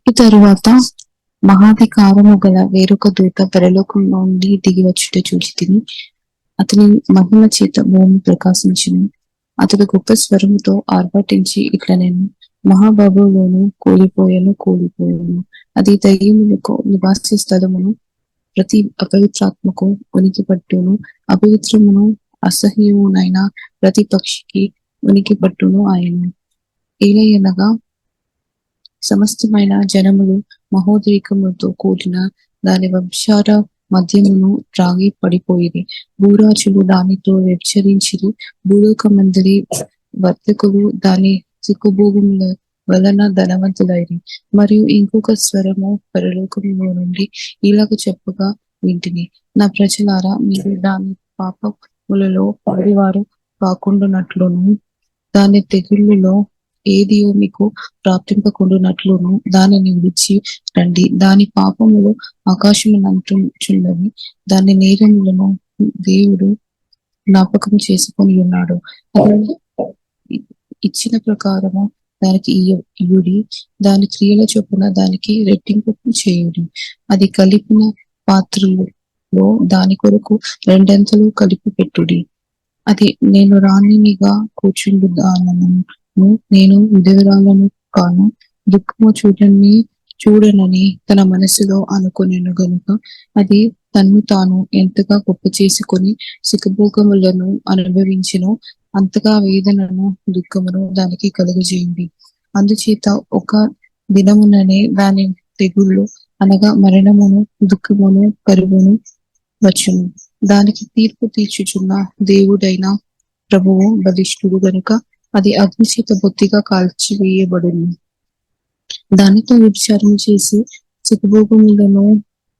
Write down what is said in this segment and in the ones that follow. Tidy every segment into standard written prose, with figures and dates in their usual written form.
ఇటు తరువాత మహాధికారము గల వేరొక దూత పరలోకం నుండి దిగివచ్చుట చూచి తిని అతని మహిమ చేత భూమి ప్రకాశించును. అతడు గొప్ప స్వరముతో ఆర్భటించి ఇట్లా నేను మహాబాబులోను కూలిపోయాను. అది దయ్యములకు నివాస స్థలమును, ప్రతి అపవిత్రాత్మకు ఉనికి పట్టును, అపవిత్రమును అసహ్యమునైన ప్రతి పక్షికి ఉనికి పట్టును ఆయన. ఏలయనగా సమస్తమైన జనములు మహోద్రేకములతో కూడిన దాని వ్యభిచార మద్యమును త్రాగి పడిపోయిరి. భూరాజులు దానితో వ్యభిచరించిరి. భూలోకమందరి వర్తకులు దాని సిక్కుభోగముల వలన ధనవంతులైరి. మరియు ఇంకొక స్వరము పరలోకములో నుండి ఇలాగ చెప్పగా వింటిని, నా ప్రజలారా, మీరు దాని పాపములలో పడివారు కాకుండానట్లును, దాని తెగుళ్ళలో ఏదియో మీకు ప్రాప్తింపకుండానట్లును దానిని విడిచి రండి. దాని పాపములు ఆకాశమునంటుచున్నవి, దాని నేరములను దేవుడు జ్ఞాపకం చేసుకొని ఉన్నాడు. ఇచ్చిన ప్రకారము దానికి ఇయుడి, దాని క్రియల చొప్పున దానికి రెట్టింపు చేయుడి. అది కలిపిన పాత్రలో దాని కొరకు రెండంతలు కలిపి పెట్టుడి. అది నేను రాణినిగా కూర్చుండు దానను, నేను విధవరాలను కాను, దుఃఖము చూడనని తన మనసులో అనుకొనెను గనుక అది తన్ను తాను ఎంతగా గొప్ప చేసుకొని సుఖభోగములను అనుభవించెనో అంతగా వేదనను దుఃఖమును దానికి కలుగజేయండి. అందుచేత ఒక దినముననే దాని తెగుళ్ళు అనగా మరణమును, దుఃఖమును, కరువును వచ్చును. దానికి తీర్పు తీర్చుచున్న దేవుడైన ప్రభువు బలిష్ఠుడు గనుక అది అగ్నిచేత బొత్తిగా కాల్చివేయబడును. దానితో వ్యభిచారం చేసి సుఖభోగములను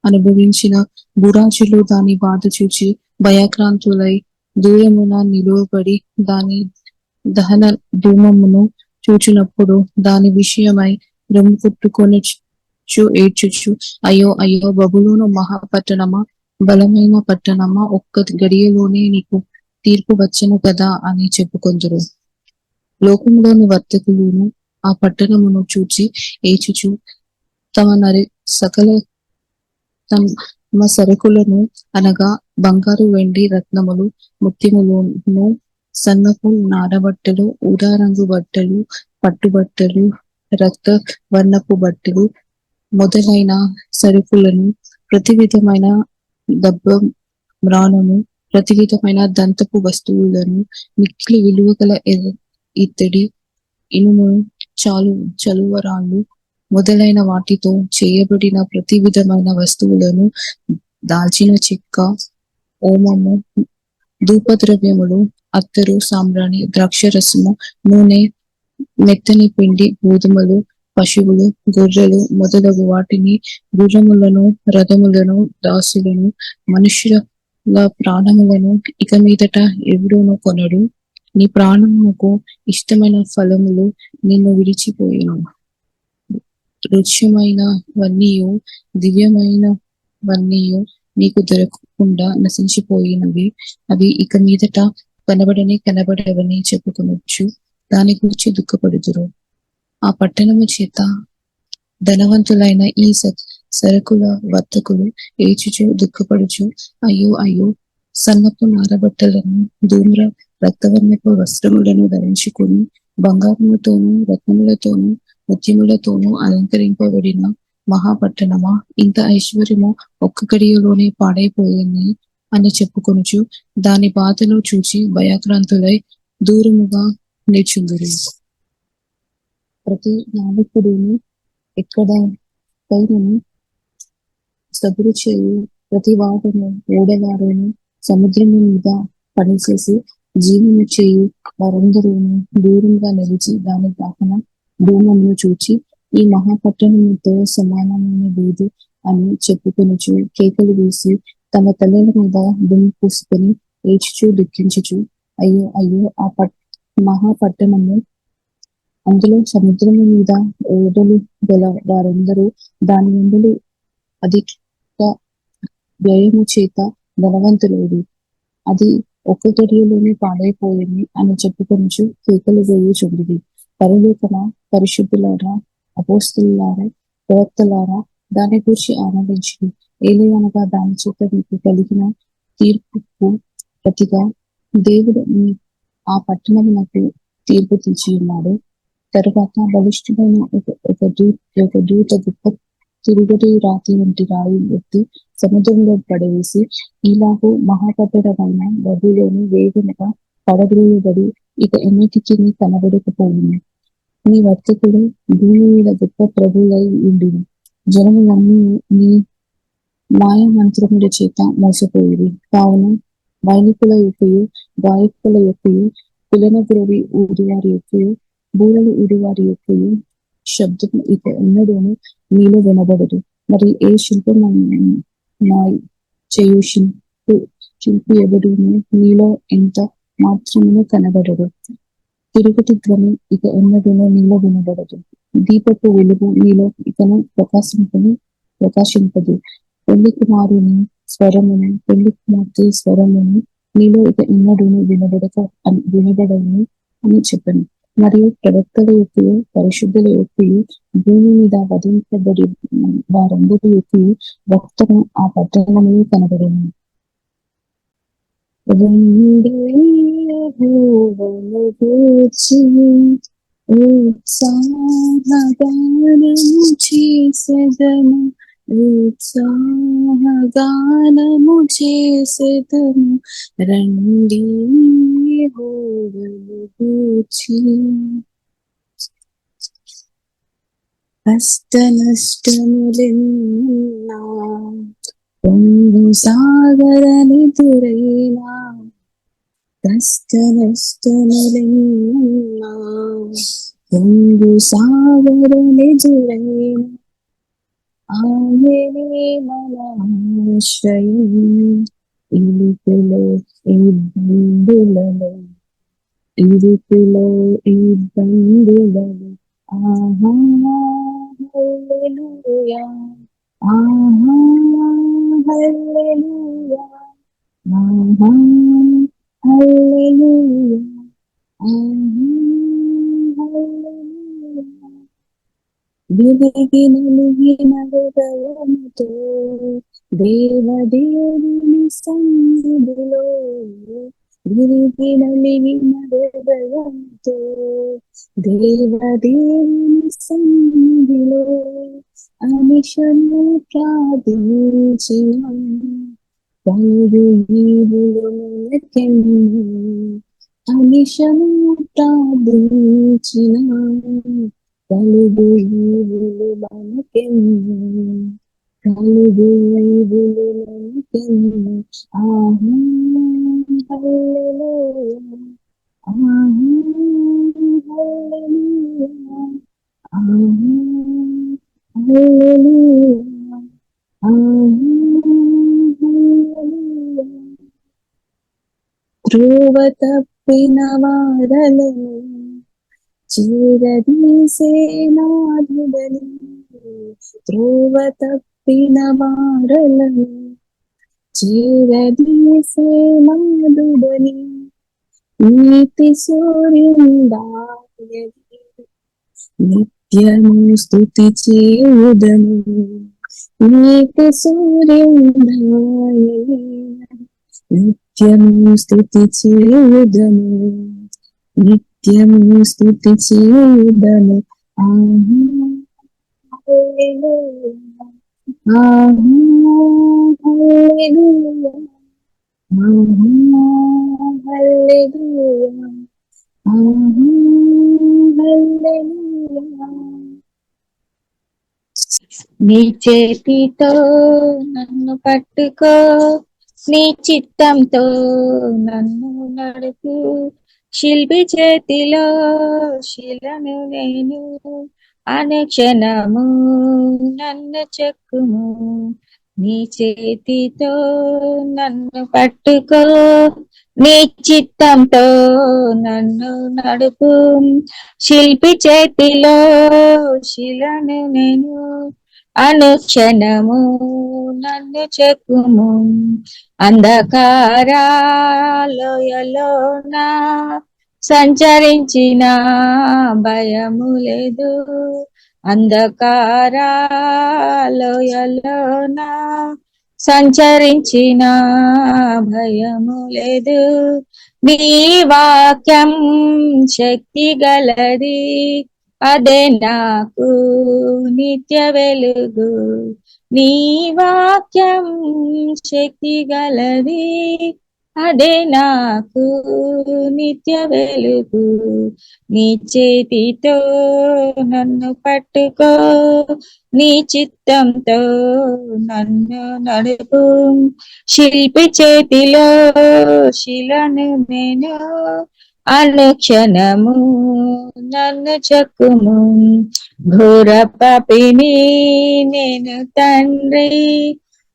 అనుభవించిన భూరాజులు దాని బాధ చూచి భయాక్రాంతులై దూరమున నిలువబడి దాని దహన ధూమమును చూచినప్పుడు దాని విషయమై రొమ్ము కొట్టుకొని ఏడ్చుచు, అయ్యో అయ్యో బబులోను మహాపట్టణమా, బలమైన పట్టణమా, ఒక్క గడియలోనే నీకు తీర్పు వచ్చను కదా అని చెప్పుకొందురు. లోకంలోని వర్తకులను ఆ పట్టణమును చూచి ఏడ్చుచు తమ సరుకులను అనగా బంగారు, వెండి, రత్నములు, ముత్యములను, సన్నపు నారబట్టలు, ఊదారంగు బట్టలు, పట్టుబట్టలు, రక్త వర్ణపు బట్టలు మొదలైన సరుకులను, ప్రతి విధమైన మ్రాణము, ప్రతి విధమైన దంతపు వస్తువులను, మిక్కిలి విలువ గల ఇత్తడి, ఇనుము, చలువరాళ్ళు మొదలైన వాటితో చేయబడిన ప్రతి విధమైన వస్తువులను, దాల్చిన చెక్క, ఓమము, ధూపద్రవ్యములు, అత్తరు, సాంబ్రాణి, ద్రాక్షరసము, నూనె, మెత్తని పిండి, గోధుమలు, పశువులు, గొర్రెలు మొదలగు వాటిని, గుర్రములను, రథములను, దాసులను, మనుష్యుల ప్రాణములను ఇక మీదట ఎవరునూ కొనడు. నీ ప్రాణమునకు ఇష్టమైన ఫలములు నిన్ను విడిచిపోయిను. రుచ్యమైనవన్నీయు దివ్యమైనవన్నీయు నీకు దొరకకుండా నశించిపోయినవి. అవి ఇక మీదట కనబడవని చెప్పుకొనొచ్చు. దాని గురించి దుఃఖపడుదురు. ఆ పట్టణము చేత ధనవంతులైన ఈ సరకుల వర్తకులు ఏడ్చుచు దుఃఖపడుచు, అయ్యో అయ్యో, సన్నపు నారబట్టలను, ధూమ్ర రక్తవర్ణపు వస్త్రములను ధరించుకుని బంగారముతోనూ, రత్నములతోనూ, ముత్యములతోనూ అలంకరింపబడిన మహాపట్టణమా, ఇంత ఐశ్వర్యము ఒక్క గడియలోనే పాడైపోయింది అని చెప్పుకొనుచు దాని బాధను చూచి భయాక్రాంతులై దూరముగా నిల్చుందురు. ప్రతి నావికుడును ఎక్కడ పైనను సబురు చేయు ప్రతి వాడును ఓడవారును సముద్రము మీద పనిచేసి జీవము చేయు వారందరూను దూరంగా నిలిచి దాని దాహన ధూమమును చూచి ఈ మహాపట్టణముతో సమానమైన లేదు అని చెప్పుకొనుచు కేకలు వేసి తమ తలల మీద దుమ్ము పూసుకొని ఏడ్చుచు దుఃఖించుచు, అయ్యో అయ్యో, ఆ మహాపట్టణము, అందులో సముద్రము మీద ఓడలు గల వారందరూ దాని వెంబడి అధిక వ్యయము చేత ధనవంతులేదు. అది ఒక్క గడియలోనే పాడైపోయింది అని చెప్పుకొనుచు కేకలు వేయుచుండిరి. పరలోకమా, పరిశుద్ధులారా, అపోస్తలులారా, ప్రవక్తలారా దాని గురించి ఆనందించి ఏలయనగా దాని చేత మీకు కలిగిన తీర్పుకు ప్రతిగా దేవుడు ఆ పట్టణమునకు తీర్పు తీర్చి ఉన్నాడు. తరువాత బలిష్ఠుడైన ఒక దూత గొప్ప తిరుగటి రాతి వంటి రాయి ఎత్తి సముద్రంలో పడవేసి, ఇలాగూ మహాపట్టణమైన బబులోను వేగముగా పడద్రోయబడి ఇక ఎన్నిటికీ కనబడకపోయింది. నీ వర్తకుడు భూమి మీద గొప్ప ప్రభువులై ఉండిను. జనములన్నీ నీ మాయమంత్రముల చేత మోసపోయేది. కావున వైనికుల యొక్కయు గాయకుల యొక్కయు కులనగ్రోవి ఊదివారి యొక్కయు బూరలు ఊదివారి యొక్కయు శబ్దం ఇక ఎన్నడూను నీలో వినబడదు. మరి ఏ శిల్పమన్నా చేయు శిల్పి ఎవడును నీలో ఎంత మాత్రమును కనబడదు. తిరుగటి ధ్వని ఇక ఎన్నడూనూ నీలో వినబడదు. దీపపు వెలుగు నీలో ఇకను ప్రకాశింపదు. పెళ్లి కుమారుని స్వరమును, పెళ్లి కుమార్తె స్వరమును నీలో ఇక ఎన్నడూనూ వినబడను అని చెప్పను. మరియు ప్రవక్తల యొక్కయు పరిశుద్ధుల యొక్కయు భూమి మీద వధింపబడి వారందరి యొక్కయు రక్తము ఆ పట్టణములో కనబడను. ఉత్సాహగానము చేసెదము, ఉత్సాహగానము చేసెదము, రండి యెహోవాను గూర్చి. కష్ట నష్టములెన్నా పొంగు సాగరనిదురైనా, కష్ట నష్టములెన్నా పొంగు సాగరనిదురైనా, ఆయనే మన ఆశ్రయం. ఇరుకులో ఇబ్బందులలో ఆహా హల్లెలూయా, ఆహా హల్లెలూయా, ఆహా హల్లెలూయా, ఆహా హల్లెలూయా. విరిగి నలిగిన హృదయముతో దేవదేవుని సన్నిధిలో, విరిగి నలిగిన హృదయముతో దేవదేవుని సన్నిధిలో అనిశము ప్రార్థించిన పలుగు ఈవులు మనకెన్ను, అనిశము ప్రార్థించిన కలుగు ఈవులు మనకెన్ను, కలుగు ఈవులు మనకెన్ను. ఆహా హల్లెలూయా, ఆహా హల్లెలూయా, ఆహా హల్లెలూయా, ఆహా హల్లెలూయా. త్రోవ తప్పిన వారలను చేరదీసేనాథుడని, త్రోవ తప్పిన వారలను చేరదీసేనాథుడని, నీతి సూర్యుడాయని నిత్యము స్తుతి చేయుదము, నీతి సూర్యుడాయని నిత్యము స్తుతి చేయుదము, నిత్యము స్తుతి చేయుదము. ఆహా హల్లెలూయా, ఆహా హల్లెలూయా, ఆహా హల్లెలూయా, ఆహా హల్లెలూయా. నీ చేతితో నన్ను పట్టుకో, నీ చిత్తంతో నన్ను నడుపు, శిల్పి చేతిలో శిలను నేను, అనుక్షణము నన్ను చెక్కుము. నీ చేతితో నన్ను పట్టుకో, నీ చిత్తంతో నన్ను నడుపు, శిల్పి చేతిలో శిలను నేను, అనుక్షణము నన్ను చెక్కుము. అంధకారాలోయలోన సంచరించిన భయము లేదు, అంధకారాలయలోన సంచరించిన భయము లేదు. నీ వాక్యం శక్తి గలది, అదే నాకు నిత్య వెలుగు. నీ వాక్యం శక్తి గలది, అదే నాకు నిత్య వెలుగు. నీ చేతితో నన్ను పట్టుకో, నీ చిత్తంతో నన్ను నడుపు. శిల్పి చేతిలో శిలను నేను, అనుక్షణము నన్ను చెక్కుము. ఘోర పాపిని నేను తండ్రి,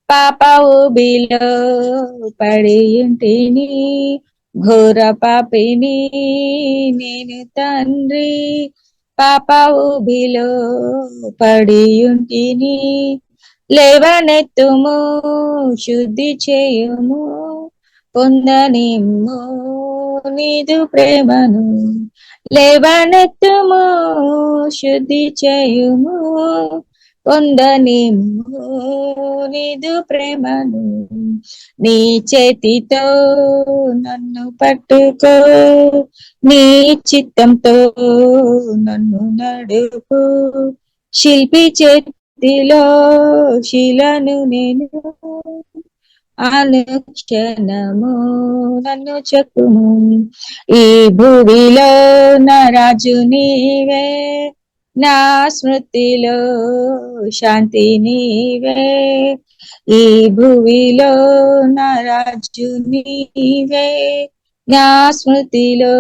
పాప ఊబిలో పడి ఉంటిని. ఘోర పాపిని నేను తండ్రి, పాప ఊబిలో పడి ఉంటిని. లేవనెత్తుము, శుద్ధి చేయుము, పొందనిమ్ము నీదు ప్రేమను. లేవనెత్తుము, శుద్ధి చేయుము, పొందనిమ్ము నీదు ప్రేమను. నీ చేతితో నన్ను పట్టుకో, నీ చిత్తంతో నన్ను నడుపు. శిల్పి చేతిలో శిలను నేను, అనుక్షణము నన్ను చెక్కుము. ఈ భూమిలో నా రాజు నీవే, నా స్మృతిలో శాంతి నీవే. ఈ భూమిలో నా రాజు నీవే, నా స్మృతిలో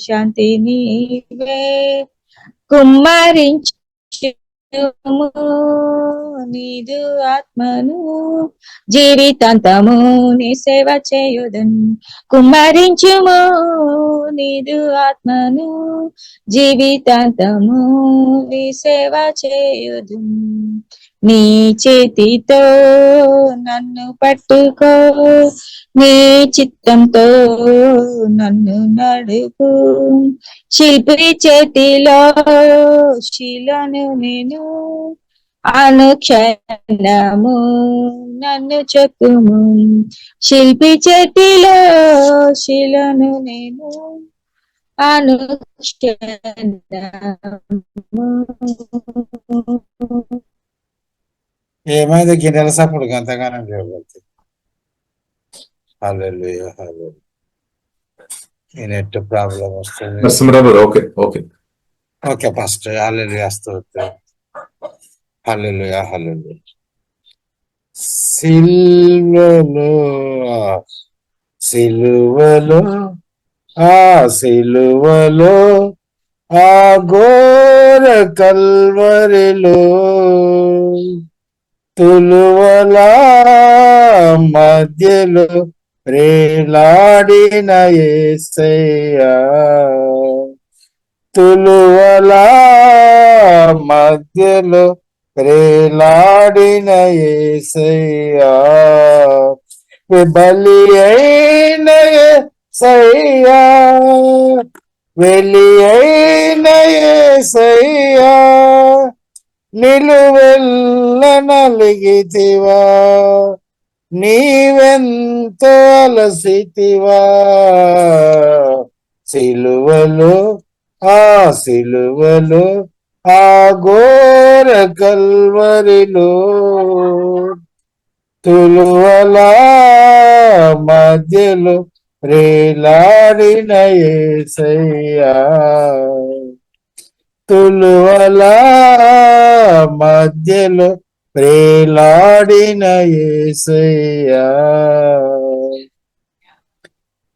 శాంతి నీవే. కుమ్మరించు నీదు ఆత్మను, జీవితాంతము నీ సేవ చేయుదను. కుమ్మరించుము నీదు ఆత్మను, జీవితాంతము నీ సేవ చేయుదు. నీ చేతితో నన్ను పట్టుకో, నీ చిత్తంతో నన్ను నడుపు. శిల్పి చేతిలో శిలను నేను, అనుక్షణము నన్ను చెక్కుము. శిల్పి చేతిలో శిలను నేను, అనుక్షణము. ఏమైంది గిన్నెల సప్పుడు గంతగానం చేయబడుతుంది. హల్లెలూయా, హల్లెలూయా. ఈ నెట్ ప్రాబ్లం వస్తుంది. ఓకే ఓకే ఓకే పాస్టర్, హల్లెలూయా, స్తోత్రం. హల్లెలూయా, హల్లెలూయా. సిలువలో సిలువలో సిలువలో ఆ ఘోర కల్వరిలో తులువల మధ్యలో రేలాడిన యేసయ్యా, తులువల మధ్యలో రేలాడిన యేసయ్యా, బలి అయిన యేసయ్యా, వెలి అయిన యేసయ్యా, నిలువెల్ల నలిగితివా, నీవెంతో అలసితివా. సిలువలో సిలువలో ఆ ఘోర కల్వరిలో తులువల మధ్యలో రేలాడిన యేసయ్యా, తులువల మధ్యలో రేలాడిన యేసయ్యా.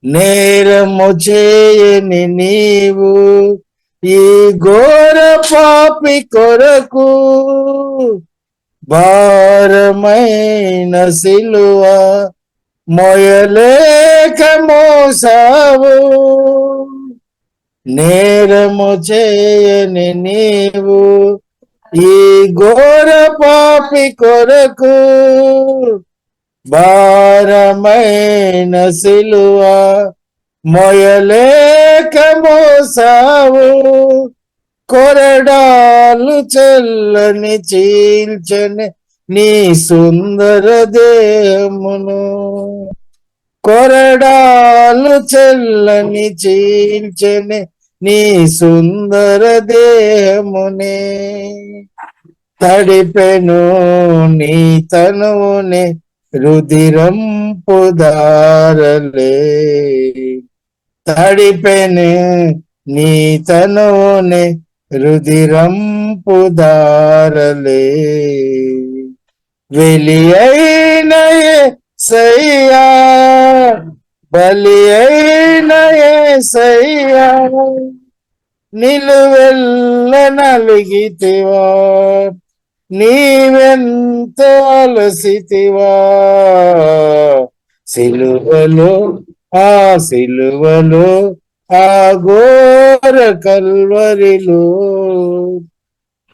నేరము చేయని నీవు ఈ ఘోర పాపి కొరకు భారమైన సిలువ మొయలేక మోసావు. నేరము చేయని నీవు ఈ ఘోర పాపి కొరకు భారమైన సిలువ మొయలేక మోసావు. కొరడాలు చెల్లని చీల్చని నీ సుందర దేహమును, కొరడాలు చెల్లని చీల్చని నీ సుందర దేహమునే, తడిపెను నీ తనువునే రుదిరంపు దారలే, తడిపెను నీ తనువునే రుదిరంపు దారలే, వెలి అయిన యేసయ్యా, బలి అయిన యేసయ్యా, నిలువెల్ల నలిగితివా, నీవెంతో అలసితివా, సిలువలో ఆ సిలువలో ఆ ఘోర కల్వరిలో,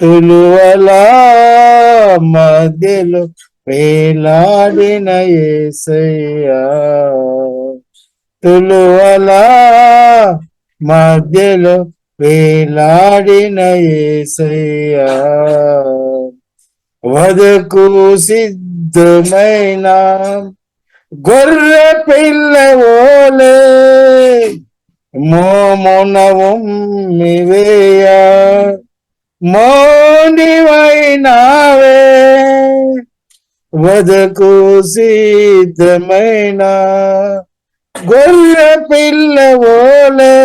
తులువలా మధ్యలో వేలాడిన యేసయ్యా, తులువలా మధ్యలో వేలాడిన యేసయ్యా, వదకు సిద్ధమైన గొర్రె పిల్లవోలే మోమున ఉమ్మివేయ మౌనివైనావే, వదకు సిద్ధమైన గొర్రె పిల్లవోలే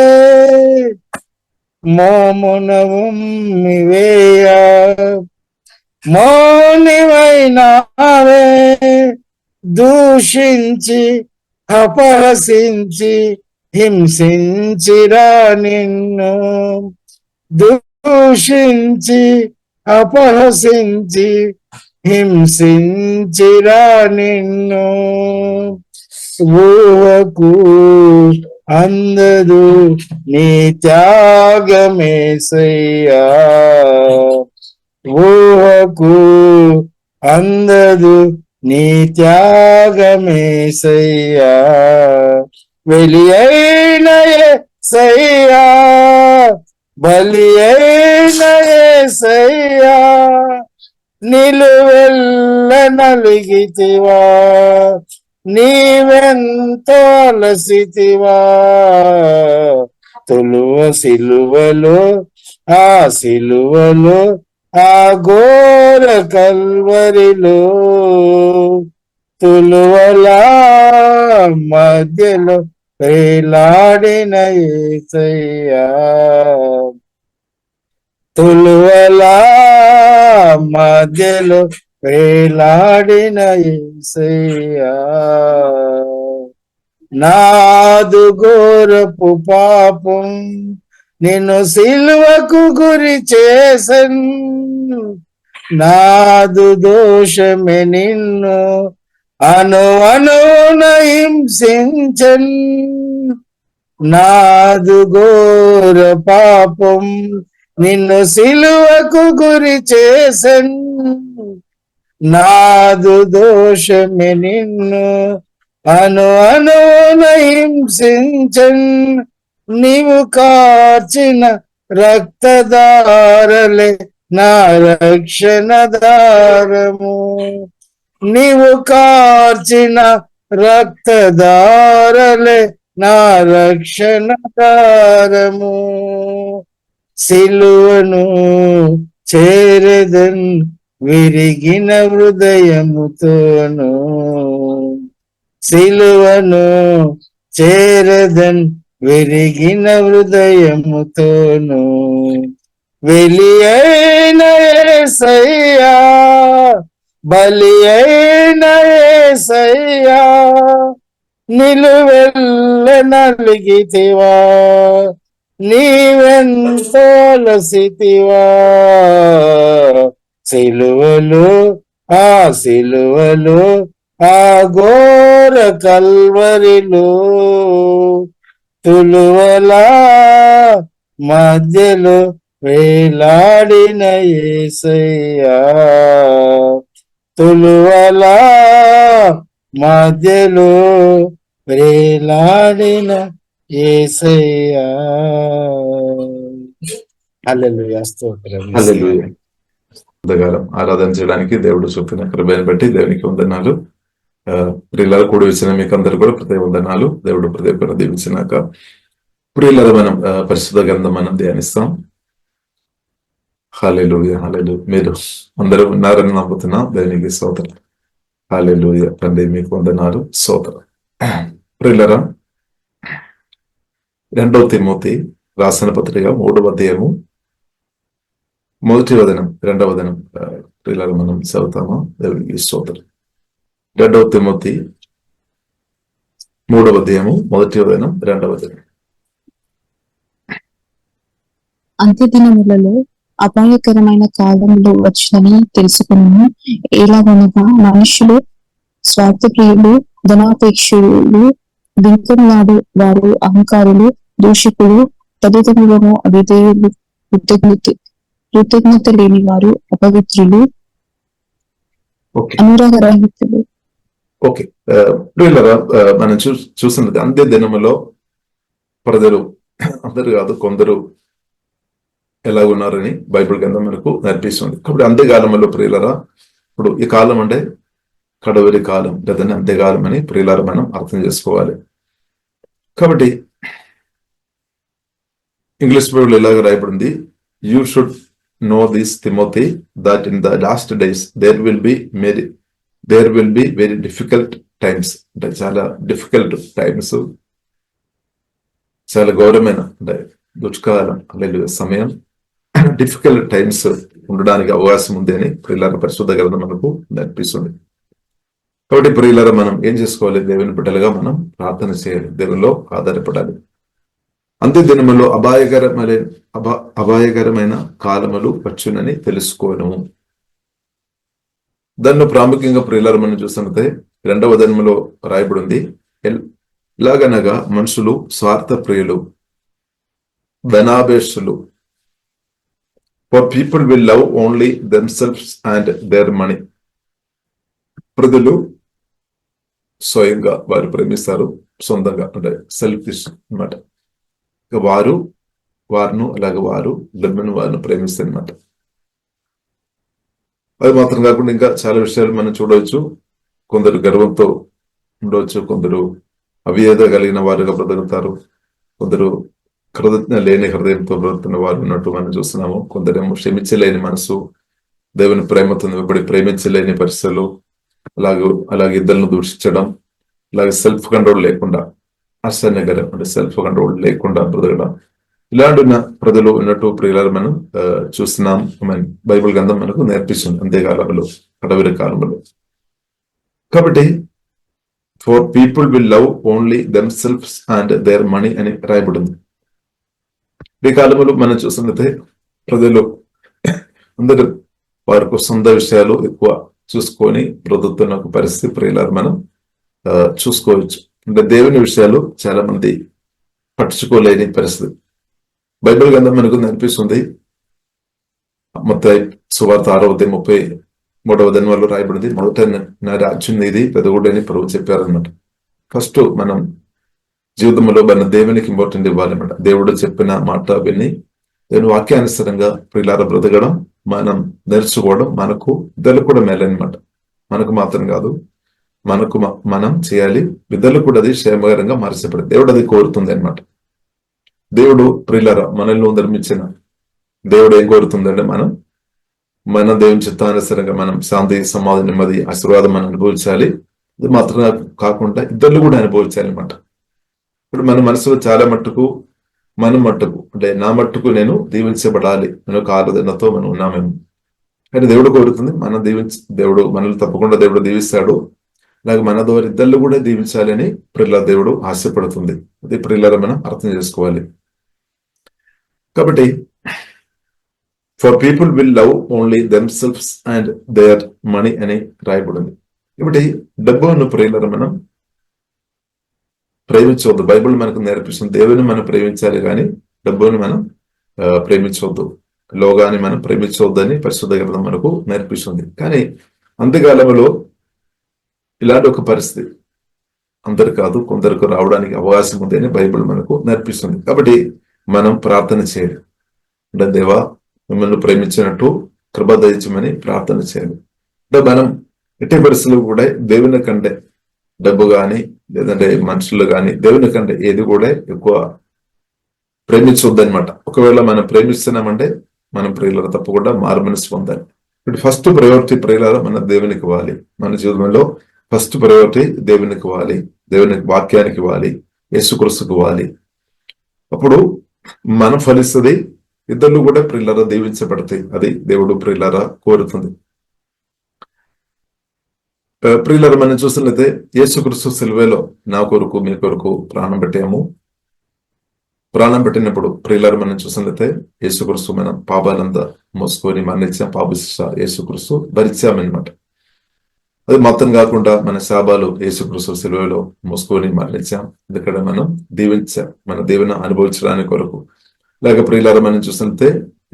మోమున ఉమ్మివేయ మౌనివైనావే, దూషించి అపహసించి హింసించిరా నిన్ను, దూషించి అపహసించి హింసించిరా నిన్ను, ఊహకు అందదు నీ త్యాగమేసయ్యా, ఊహకు అందదు నీ త్యాగమేసయ్యా, వెలి అయిన యేసయ్యా, బలి అయిన యేసయ్యా, నిలువెల్ల నలిగితివా, నీవెంతో అలసితివా, తులువ సిలువలో ఆ సిలువలో ఆ ఘోర కల్వరిలో, తులువలా మధ్యలో వేలాడిన యేసయ్యా, తులువలా మధ్యలో వేలాడిన యేసయ్యా, నాదు ఘోరపు పాపం నిన్ను సిలువకు గురి చేసన్, నాదు దోషమే నిన్ను అనువున హింసించన్, నాదు ఘోర పాపం నిన్ను సిలువకు గురి చేసన్, నాదు దోషమే నిన్ను అనువున హింసించన్, నీవు కార్చిన రక్తధారలే నా రక్షణ దారము, నీవు కార్చిన రక్తధారలే నా రక్షణ దారము, సిలువను చేరదన్ విరిగిన హృదయముతోను, సిలువను చేరదన్ విరిగిన హృదయముతోను, వెలి అయిన యేసయ్యా, బలి అయిన యేసయ్యా, నిలువెల్ల నలిగితివా, నీవెంతో అలసితివా, సిలువలో ఆ సిలువలో ఆ ఘోర కల్వరిలో, తులువలా మధ్యలో వేలాడిన యేసయ్యా, తులువలా మధ్యలో వేలాడిన యేసయ్యా. హల్లెలూయా, స్తోత్రం. హల్లెలూయా. ఉదయకాలం ఆరాధన చేయడానికి దేవుడు చూపిన కృపను బట్టి దేవునికి వందనాలు. ప్రియులారా, కూడి వచ్చిన మీకు అందరు కూడా ప్రతి వందనాలు. దేవుడు ప్రతి ఒక్కరు దీవించినాక ప్రియులారా, మనం పరిశుద్ధ గ్రంథం మనం ధ్యానిస్తాం. హల్లెలూయా, హల్లెలూయా. మీరు అందరూ ఉన్నారని నమ్ముతున్నా. దేవునికి స్తోత్రం. హల్లెలూయా. తండ్రి మీకు వందనాలు, స్తోత్రం. ప్రియులారా, 2 తిమోతి రాసిన పత్రిక 3వ అధ్యాయము 1వ వచనం 2వ వచనం ప్రియులారా మనం చదువుతాము. దేవునికి స్తోత్రం. 2 తిమోతి 3వ అధ్యాయము 1వ వచనం 2వ వచనం. అంత్య దినములలో అపాయకరమైన కాలంలో వచ్చునని తెలుసుకున్నాను. ఎలాగనగా మనుషులు స్వార్థప్రియులు, ధనాపేక్షులు, బింకంలాడు వారు, అహంకారులు, దూషకులు, తల్లిదండ్రులను అవిధేయులు, కృతజ్ఞత లేని వారు, అపవిత్రులు, అనురాగరహితులు. ఓకే ప్రియులారా, మనం చూస్తున్నది అంత్య దినములో ప్రజలు అందరు కాదు కొందరు ఎలా ఉన్నారని బైబిల్ గ్రంథం మనకు నేర్పిస్తుంది. కాబట్టి అంత్యకాలంలో ప్రియులారా, ఇప్పుడు ఈ కాలం అంటే కడవరి కాలం లేదా అంత్యకాలం అని ప్రియులారా మనం అర్థం చేసుకోవాలి. కాబట్టి ఇంగ్లీష్ బైబిల్ ఇలాగ రాయబడింది, you should know this Timothy that in the last days there will be very difficult times. అంటే చాలా డిఫికల్ట్ టైమ్స్, చాలా ఘోరమైన అంటే దుష్కాలం లేదా సమయం, డిఫికల్ట్ టైమ్స్ ఉండడానికి అవకాశం ఉంది అని ప్రియులారా పరిశుద్ధ గ్రంథం మనకు నేర్పిస్తుంది. కాబట్టి ప్రియులారా, మనం ఏం చేసుకోవాలి? దేవుని బిడ్డలుగా మనం ప్రార్థన చేయాలి, దేవునిలో ఆధారపడాలి. అంత్య దినములో అపాయకరమైన కాలములు వచ్చునని తెలుసుకోను. దాన్ని ప్రాముఖ్యంగా ప్రియులారా మనం చూస్తున్నట్టే 2వ వచనములో రాయబడింది, ఎలాగనగా మనుషులు స్వార్థ ప్రియులు, ధనాపేక్షులు. For people will love only themselves and their money. ప్రజలు స్వయంగా వారు ప్రేమిస్తారు, సొంతంగా అంటే సెల్ఫిష్ అనమాట. వారును అలాగే వారు డబ్బును వారిని ప్రేమిస్తారు అనమాట. అది మాత్రం కాకుండా ఇంకా చాలా విషయాలు మనం చూడవచ్చు. కొందరు గర్వంతో ఉండవచ్చు, కొందరు అవిధేయత కలిగిన వారుగా బ్రతుకుతారు, కొందరు కృతజ్ఞత లేని హృదయంతో బ్రతుకుతున్న వారు ఉన్నట్టు మనం చూస్తున్నాము. కొందరేమో క్షమించలేని మనసు, దేవుని ప్రేమతో ప్రేమించలేని పరిస్థితులు, అలాగే ఇద్దరిని దూషించడం, అలాగే సెల్ఫ్ కంట్రోల్ లేకుండా అసహ్యకరం అంటే సెల్ఫ్ కంట్రోల్ లేకుండా బ్రతకడం, ఇలాంటి ప్రజలు ఉన్నట్టు ప్రియులారా మనం చూస్తున్నాం. బైబిల్ గ్రంథం మనకు నేర్పిస్తుంది అంత్యకాలంలో, కడవరి కాలంలో. కాబట్టి for people will love only themselves and their money అని రాయబడింది. ఈ కాలంలో మనం చూస్తున్నట్టే ప్రజలు అందరూ వారికి సొంత విషయాలు ఎక్కువ చూసుకొని బ్రతుకుతున్న ఒక పరిస్థితి ప్రియులారా మనం చూసుకోవచ్చు. అంటే దేవుని విషయాలు చాలా మంది పట్టించుకోలేని పరిస్థితి. బైబిల్ గ్రంథం మనకు నేర్పిస్తుంది. మత్తయి సువార్త 6:33 వచనంలో రాయబడింది, మొదట నా రాజ్యం నీది పెదగుడని ప్రభువు చెప్పారన్నమాట. ఫస్ట్ మనం జీవితంలో మన దేవునికి ఇంపార్టెంట్ ఇవ్వాలన్నమాట. దేవుడు చెప్పిన మాట విని దేవుని వాక్యానుసారంగా ప్రియులారా బ్రతకడం, మనం నేర్చుకోవడం మనకు ఇద్దరు కూడా మేలనమాట. మనకు మాత్రం కాదు, మనం చేయాలి, ఇద్దరు కూడా అది క్షేమకరంగా మార్చబడి దేవుడు అది కోరుతుంది అనమాట. దేవుడు ప్రియులారా మనల్ని నిర్మించిన దేవుడు ఏం కోరుతుందంటే మన దేవుని చిత్తానుసారంగా మనం శాంతి, సమాధానం, నెమ్మది, ఆశీర్వాదం మనం అనుభవించాలి. ఇది మాత్రం కాకుండా ఇద్దరు కూడా అనుభవించాలి అనమాట. ఇప్పుడు మన మనసులో చాలా మట్టుకు అంటే నా మట్టుకు నేను దీవించబడాలి అనే ఒక ఆలోచనతో మనం ఉన్నామేమో. కానీ దేవుడు కోరుతుంది దేవుడు మనల్ని తప్పకుండా దేవుడు దీవిస్తాడు. అలాగే మన ద్వారా ఇద్దరు కూడా దీవించాలి అని ప్రియులారా దేవుడు ఆశపడుతుంది. అది ప్రియులారా మనం అర్థం చేసుకోవాలి. కాబట్టి for people will love only themselves and their money అని రాయబడింది. కాబట్టి డబ్బును ప్రియులారా మనం ప్రేమించవద్దు. బైబిల్ మనకు నేర్పిస్తుంది దేవుని మనం ప్రేమించాలి, కానీ డబ్బుని మనం ప్రేమించవద్దు, లోగాన్ని మనం ప్రేమించవద్దు అని పరిశుద్ధ గ్రంథం మనకు నేర్పిస్తుంది. కానీ అంత్యకాలంలో ఇలాంటి ఒక పరిస్థితి అందరు కాదు కొందరికి రావడానికి అవకాశం ఉంది అని బైబిల్ మనకు నేర్పిస్తుంది. కాబట్టి మనం ప్రార్థన చేయాలి. అంటే దేవా మిమ్మల్ని ప్రేమించినట్టు కృప దయచమని ప్రార్థన చేయాలి. అంటే మనం ఎట్టి పరిస్థితులు కూడా దేవుని కంటే డబ్బు కానీ లేదంటే మనుషులు కానీ దేవుని కంటే ఏది కూడా ఎక్కువ ప్రేమించొద్దనమాట. ఒకవేళ మనం ప్రేమిస్తున్నామంటే మనం ప్రియుల తప్పకుండా మారుమనసు పొందాలి. ఇప్పుడు ఫస్ట్ ప్రయారిటీ ప్రియుల మన దేవునికి ఇవ్వాలి. మన జీవితంలో ఫస్ట్ ప్రయారిటీ దేవునికి ఇవ్వాలి, దేవుని వాక్యానికి ఇవ్వాలి, యేసుక్రీస్తుకు ఇవ్వాలి. అప్పుడు మనం ఫలిస్తుంది, ఇద్దరు కూడా ప్రియులారా దీవించబడతాయి. అది దేవుడు ప్రియులారా కోరుతుంది. ప్రియులారా మనం చూసినట్లయితే యేసుక్రీస్తు సిలువలో నా కొరకు మీ కొరకు ప్రాణం పెట్టాము. ప్రాణం పెట్టినప్పుడు ప్రియులారా మనం చూసినట్లయితే యేసుక్రీస్తు మనం పాపాలంతా మోసుకొని మరణించాం. పాపశిక్ష యేసుక్రీస్తు భరించామన్నమాట. అది మొత్తం కాకుండా మన శాపాలు యేసుక్రీస్తు సిలువలో మోసుకొని మరణించాం. ఎందుకంటే మనం దీవించాం, మన దేవుని అనుభవించడానికి కొరకు. లేక ప్రియులారా మనం చూసినట్లయితే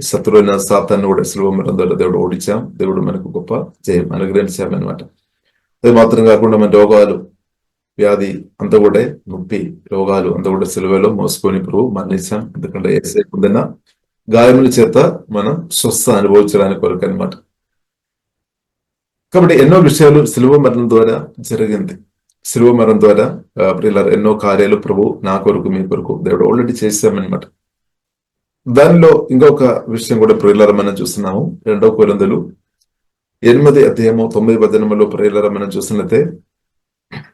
శత్రువైన సాతాన్ని కూడా సిలువ మరణం ద్వారా దేవుడు ఓడించాం. దేవుడు మనకు గొప్ప జయం అనుగ్రహించామన్నమాట. అది మాత్రం కాకుండా మన రోగాలు, వ్యాధి అంతా కూడా నొప్పి, రోగాలు అంతా కూడా సిలువలో మోసుకొని మరణించాం. ఎందుకంటే యేసయ్య పొందిన గాయముల చేత మనం స్వస్థ అనుభవించడానికి కొరకు అనమాట. కాబట్టి ఎన్నో విషయాలు సిలువ మరణం ద్వారా జరిగింది. సిలువ మరణం ద్వారా ప్రియులారా ఎన్నో కార్యాలు ప్రభు నా కొరకు మీ కొరకు దేవుడు ఆల్రెడీ చేశామన్నమాట. దానిలో ఇంకొక విషయం కూడా ప్రియులారా మనం చూస్తున్నాము. 2 కొరింథీయులు 8:9 ప్రియులారా మనం చూసినట్లయితే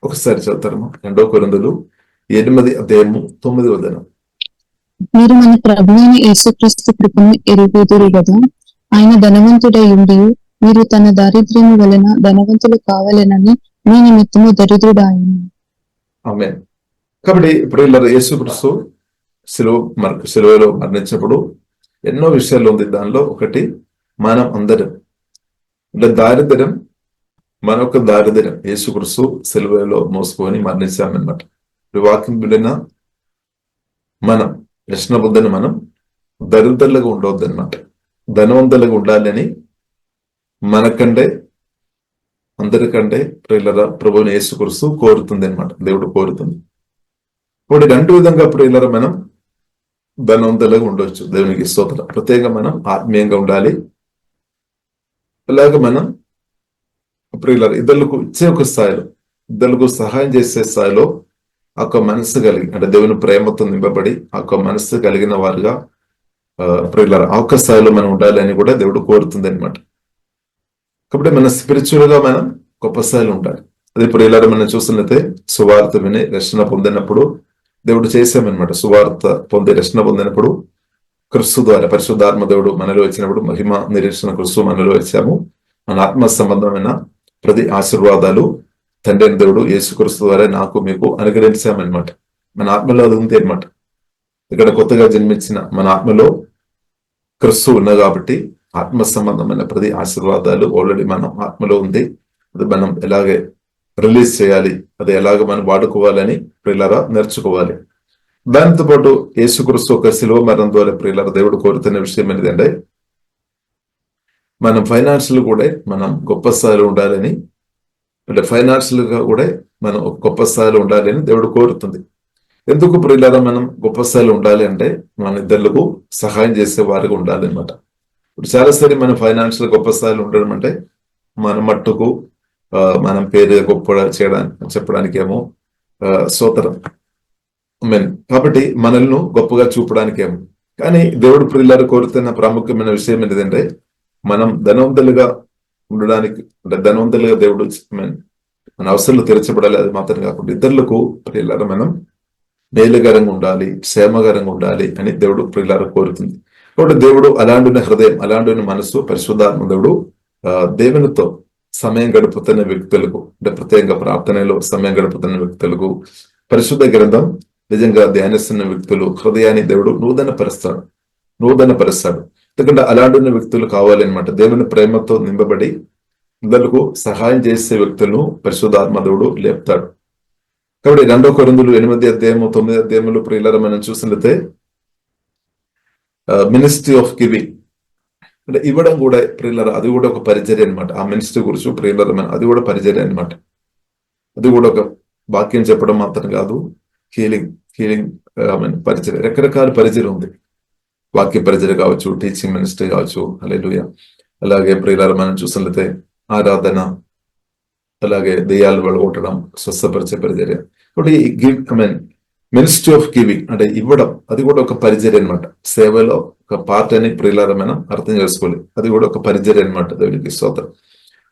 ఒకసారి చదువుతారమ్మా. 2 కొరింథీయులు 8:9. మీరు మన ప్రభువైన యేసుక్రీస్తు కృపను ఎరుగుదురు కదా. ఆయన ధనవంతుడై ఉండి మీరు తన దారిద్ర్యము వలన ధనవంతులు కావాలనని మీ నిమిత్తము దరిద్రుడాయను. ఆమేన్. కాబట్టి ప్రియులారా యేసుక్రీస్తు సిలువలో మరణించినప్పుడు ఎన్నో విషయాలు ఉంది. దానిలో ఒకటి మనం అందరం అంటే దారిద్ర్యం, మనొక దారిద్ర్యం యేసుక్రీస్తు సిలువలో మోసుకొని మరణించామన్నమాట. వాక్యం విడిన మనం రక్షణ పొందిన మనం దరిద్రులుగా ఉండవద్దు అనమాట. ధనవంతులుగా ఉండాలని మనకంటే అందరికంటే ప్రియులారా ప్రభువుని యేసుక్రీస్తు కోరుతుంది అనమాట. దేవుడు కోరుతుంది. ఇప్పుడు 2 విధంగా ప్రియులారా మనం ధనవంతులుగా ఉండవచ్చు. దేవునికి స్తోత్రం. ప్రత్యేకంగా మనం ఆత్మీయంగా ఉండాలి. అలాగే మనం ప్రియులారా ఇద్దరులకు ఇచ్చే ఒక స్థాయిలో, ఇద్దరులకు సహాయం చేసే స్థాయిలో ఒక మనసు కలిగి అంటే దేవుని ప్రేమతో నింపబడి ఒక మనసు కలిగిన వారుగా ప్రియులారా ఆ ఒక్క స్థాయిలో మనం ఉండాలి అని కూడా దేవుడు కోరుతుంది అనమాట. కాబట్టి మన స్పిరిచువల్ గా మనం గొప్ప స్థాయిలో ఉండాలి. అది ప్రియులారా మనం చూస్తున్నట్లయితే సువార్త విని రక్షణ పొందినప్పుడు దేవుడు చేశామన్నమాట. సువార్త పొంది రక్షణ పొందినప్పుడు క్రీస్తు ద్వారా పరిశుద్ధాత్మ దేవుడు మనలో వచ్చినప్పుడు మహిమ నిరీక్షణ క్రీస్తు మనలో వచ్చాము. మన ఆత్మ సంబంధమైన ప్రతి ఆశీర్వాదాలు తండ్రి దేవుడు యేసుక్రీస్తు ద్వారా నాకు మీకు అనుగ్రహించామన్నమాట. మన ఆత్మలో అది ఉంది అనమాట. ఇక్కడ కొత్తగా జన్మించిన మన ఆత్మలో క్రీస్తు ఉన్నా కాబట్టి ఆత్మ సంబంధమైన ప్రతి ఆశీర్వాదాలు ఆల్రెడీ మనం ఆత్మలో ఉంది. అది మనం ఎలాగే రిలీజ్ చేయాలి, అది ఎలాగ మనం వాడుకోవాలని ప్రియులారా నేర్చుకోవాలి. దానితో పాటు యేసుక్రీస్తు ఒక శిలువ మరణం ద్వారా ప్రియులారా దేవుడు కోరుతున్న విషయం ఏంటంటే మనం ఫైనాన్షియల్ కూడా మనం గొప్ప స్థాయిలో ఉండాలని, అంటే ఫైనాన్షియల్ గా కూడా మనం ఒక గొప్ప స్థాయిలో ఉండాలని దేవుడు కోరుతుంది. ఎందుకు ప్రియులారా మనం గొప్ప స్థాయిలో ఉండాలి అంటే మన ఇద్దరులకు సహాయం చేసే వారిగా ఉండాలి అనమాట. ఇప్పుడు చాలాసారి మనం ఫైనాన్షియల్ గొప్ప స్థాయిలో ఉండడం అంటే మన మట్టుకు మనం పేరు గొప్ప చేయడానికి చెప్పడానికి ఏమో స్తోత్రం మీన్ కాబట్టి మనల్ని గొప్పగా చూపడానికేమో. కానీ దేవుడు ప్రియులారా కోరుతున్న ప్రాముఖ్యమైన విషయం ఏంటంటే మనం ధనవంతులుగా ఉండడానికి అంటే ధనవంతులుగా దేవుడు మన అవసరాలు తీర్చబడాలి. అది మాత్రం కాకుండా ఇతరులకు ప్రియులారా మనం మేలుకరంగా ఉండాలి, క్షేమకరంగా ఉండాలి అని దేవుడు ప్రియులారా కోరుతుంది. కాబట్టి దేవుడు అలాంటి హృదయం, అలాంటి మనసు పరిశుద్ధాత్మ దేవుడు దేవునితో సమయం గడుపుతున్న వ్యక్తులకు అంటే ప్రత్యేకంగా ప్రార్థనలో సమయం గడుపుతున్న వ్యక్తులకు పరిశుద్ధ గ్రంథం నిజంగా ధ్యానిస్తున్న వ్యక్తులు హృదయాన్ని దేవుడు నూతన పరుస్తాడు. ఎందుకంటే అలాంటి వ్యక్తులు కావాలన్నమాట. దేవుని ప్రేమతో నింపబడి ఇద్దరులకు సహాయం చేసే వ్యక్తులను పరిశుద్ధాత్మ దేవుడు లేపుతాడు. కాబట్టి 2 కొరింథీయులు 8:9 ప్రియులారా మనం చూసినట్లయితే మినిస్ట్రీ ఆఫ్ గివింగ్ అంటే ఇవ్వడం కూడా ప్రియులారా అది కూడా ఒక పరిచర్య అనమాట. ఆ మినిస్ట్రీ గురించి ప్రియులారా అది కూడా పరిచర్య అనమాట. అది కూడా ఒక వాక్యం చెప్పడం మాత్రం కాదు, హీలింగ్ పరిచర్య, రకరకాల పరిచర్య ఉంది. వాక్య పరిచయం కావచ్చు, టీచింగ్ మినిస్ట్రీ కావచ్చు. హల్లెలూయా. అలాగే ప్రియులారా మనం చూసినట్లయితే ఆరాధన, అలాగే దెయ్యాలు వెళ్ళగొట్టడం, స్వస్థపరిచే పరిచర్య. ఇప్పుడు ఈ మినిస్ట్రీ ఆఫ్ గివింగ్ అంటే ఇవ్వడం, అది కూడా ఒక పరిచర్య అనమాట. సేవలో ఒక పార్ట్ అని ప్రియులారా మనం అర్థం చేసుకోవాలి. అది కూడా ఒక పరిచర్య అనమాట. దేవునికి స్తోత్రం.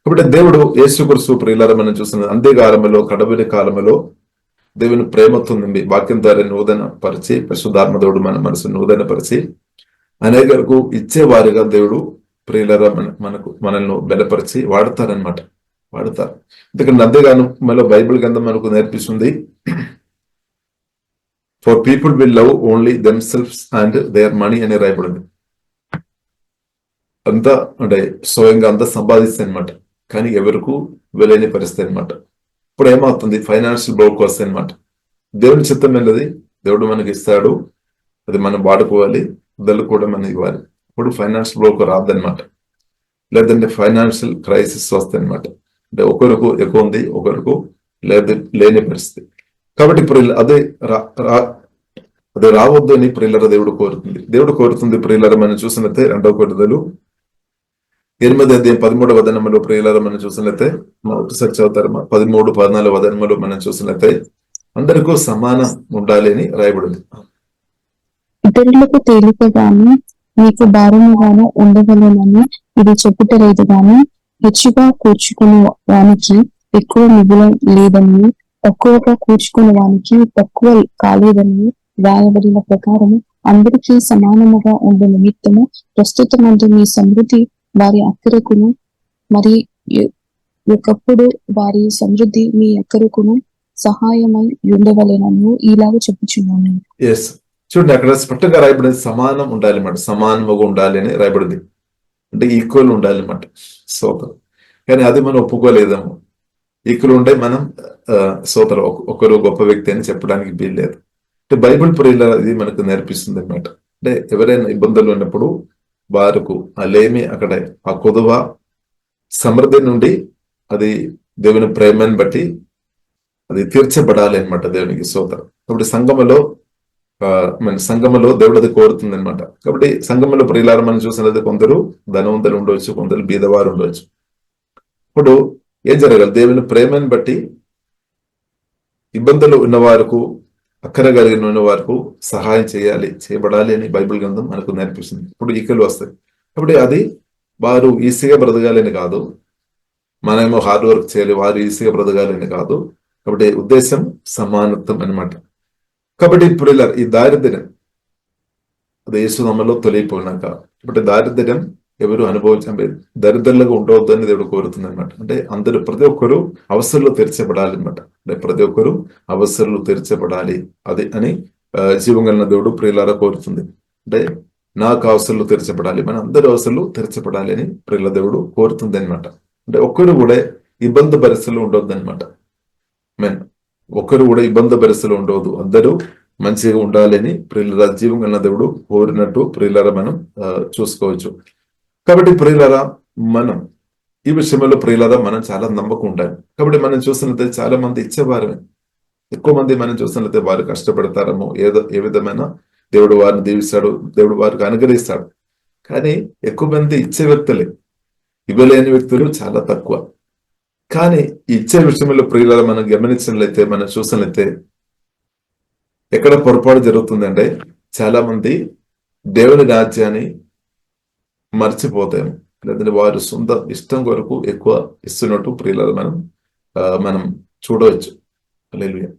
కాబట్టి దేవుడు యేసుక్రీస్తు ప్రియులారా మనం చూస్తున్నది అంత్యకాలములో, కడవరి కాలములో దేవుని ప్రేమతో నిండి వాక్యం ద్వారా నూతన పరిచి, పరిశుద్ధాత్మ దేవుడు మన మనసు నూతన పరిచి అనేకలకు ఇచ్చేవారిగా దేవుడు ప్రియులారా మనల్ని బలపరిచి వాడతారనమాట. వాడతారు. ఎందుకంటే అంతేగాను మళ్ళీ బైబిల్ గ్రంథం మనకు నేర్పిస్తుంది, for people will love only themselves and their money అని రాయబడింది. అంతా అంటే స్వయంగా అంతా సంపాదిస్తాయి అనమాట, కానీ ఎవరికి వెళ్ళని పరిస్థితి అనమాట. ఇప్పుడు ఏమవుతుంది, ఫైనాన్షియల్ బ్లోక్ వస్తాయి అనమాట. దేవుని చిత్తం ఏంటది, దేవుడు మనకి ఇస్తాడు, అది మనం వాడుకోవాలి, ఇద్దరు కూడా మనం ఇవ్వాలి. ఇప్పుడు ఫైనాన్షియల్ బ్లోక్ రాదనమాట. లేదంటే ఫైనాన్షియల్ క్రైసిస్ వస్తాయి అనమాట. అంటే ఒకరికి ఎక్కువ ఉంది, ఒకరికి లేని పరిస్థితి. కాబట్టి ఇప్పుడు అదే రావద్దు అని ప్రియులర దేవుడు కోరుతుంది. దేవుడు కోరుతుంది ప్రియులర మనం చూసినట్లయితే 2 కొరింథీయులు 8:13 వచనములో ప్రియులర మనం చూసినట్లయితే ఒకసారి చదువుతారు. 13-14 వచనములో మనం చూసినట్లయితే అందరికీ సమానం ఉండాలి అని రాయబడింది. ఇతరులకు తేలికగాను మీకు భారముగాను ఉండగలనని ఇది చెప్పుటలేదు గాని, హెచ్చుగా కూర్చుకునే వానికి ఎక్కువ మిగుల లేదని, తక్కువగా కూర్చుకునే వానికి తక్కువ కాలేదని వ్రాయబడిన ప్రకారం అందరికీ సమానముగా ఉండే నిమిత్తము ప్రస్తుతమందు మీ సమృద్ధి వారి అక్కరకును, మరి ఒకప్పుడు వారి సమృద్ధి మీ అక్కరకును సహాయమై ఉండవలెనని ఇలాగ చెప్పుచున్నాను. ఎస్, చూడండి అక్కడ స్పష్టంగా రాయబడింది, సమానం ఉండాలి అన్నమాట. సమానముగా ఉండాలి అని రాయబడింది, అంటే ఈక్వల్ ఉండాలి అన్నమాట. సోదరు కానీ అది మనం ఒప్పుకోలేదేమో. ఈక్వల్ ఉంటే మనం సోదరు ఒకరు గొప్ప వ్యక్తి అని చెప్పడానికి వీల్లేదు. అంటే బైబిల్ ప్రియుల ఇది మనకు నేర్పిస్తుంది అనమాట. అంటే ఎవరైనా ఇబ్బందులు ఉన్నప్పుడు వారికి లేమి అక్కడ ఆ కొదువ సమృద్ధి నుండి అది దేవుని ప్రేమని బట్టి అది తీర్చబడాలి అనమాట. దేవునికి సోదరు. కాబట్టి సంఘములో దేవుడు అది కోరుతుంది అనమాట. కాబట్టి సంఘములో ప్రియులారా మనం చూసినది కొందరు ధనవంతులు ఉండవచ్చు, కొందరు బీదవారు ఉండవచ్చు. ఇప్పుడు ఏం జరగాలి, దేవుని ప్రేమని బట్టి ఇబ్బందులు ఉన్నవారికి, అక్కర కలిగిన ఉన్న వారికి సహాయం చేయబడాలి అని బైబిల్ గ్రంథం మనకు నేర్పిస్తుంది. ఇప్పుడు ఈకలు వస్తాయి. కాబట్టి అది వారు ఈజీగా బ్రతకాలని కాదు, మనమేమో హార్డ్ వర్క్ చేయాలి, వారు ఈజీగా బ్రతకాలని కాదు. కాబట్టి ఉద్దేశం సమానత్వం అనమాట. కాబట్టి ఇప్పుడు ఈ దారిద్ర్యం అది యేసునామములో తొలగిపోయినాక ఇప్పుడు దారిద్ర్యం ఎవరు దరిద్రంగా ఉండవద్దు అని దేవుడు కోరుతుంది అనమాట. అంటే అందరూ ప్రతి ఒక్కరు అవసరాలు తీర్చబడాలి అనమాట. అంటే ప్రతి ఒక్కరు అవసరాలు తీర్చబడాలి అది అని జీవం కలిగిన దేవుడు ప్రియులారా కోరుతుంది. అంటే నాకు అవసరాలు తీర్చబడాలి, మన అందరి అవసరాలు తీర్చబడాలి అని ప్రియుల దేవుడు కోరుతుంది అనమాట. అంటే ఒక్కరు కూడా ఇబ్బంది పరిస్థితులు ఉండవద్దు అనమాట. ఒకరు కూడా ఇబ్బంది పరిస్థితులు ఉండవద్దు, అందరూ మంచిగా ఉండాలని ప్రియుల జీవం కలిగిన దేవుడు కోరినట్టు ప్రియులారా మనం చూసుకోవచ్చు. కాబట్టి ప్రియులారా మనం ఈ విషయంలో ప్రియులారా మనం చాలా నమ్మకం ఉండాలి. కాబట్టి మనం చూసినట్లయితే చాలా మంది ఇచ్చేవారమే, ఎక్కువ మంది మనం చూసినట్లయితే వారు కష్టపడతారేమో, ఏ విధమైన దేవుడు వారిని దీవిస్తాడు, దేవుడు వారికి అనుగ్రహిస్తాడు. కానీ ఎక్కువ మంది ఇచ్చే వ్యక్తులే, ఇవ్వలేని వ్యక్తులు చాలా తక్కువ. కానీ ఇచ్చే విషయంలో ప్రియులారా మనం గమనించినట్లయితే, మనం చూసినట్లయితే ఎక్కడ పొరపాటు జరుగుతుందంటే చాలా మంది దేవుని రాజ్యాన్ని మర్చిపోతాము, లేదంటే వారు సొంత ఇష్టం కొరకు ఎక్కువ ఇస్తున్నట్టు ప్రియులారా మనం చూడవచ్చు. హల్లెలూయా.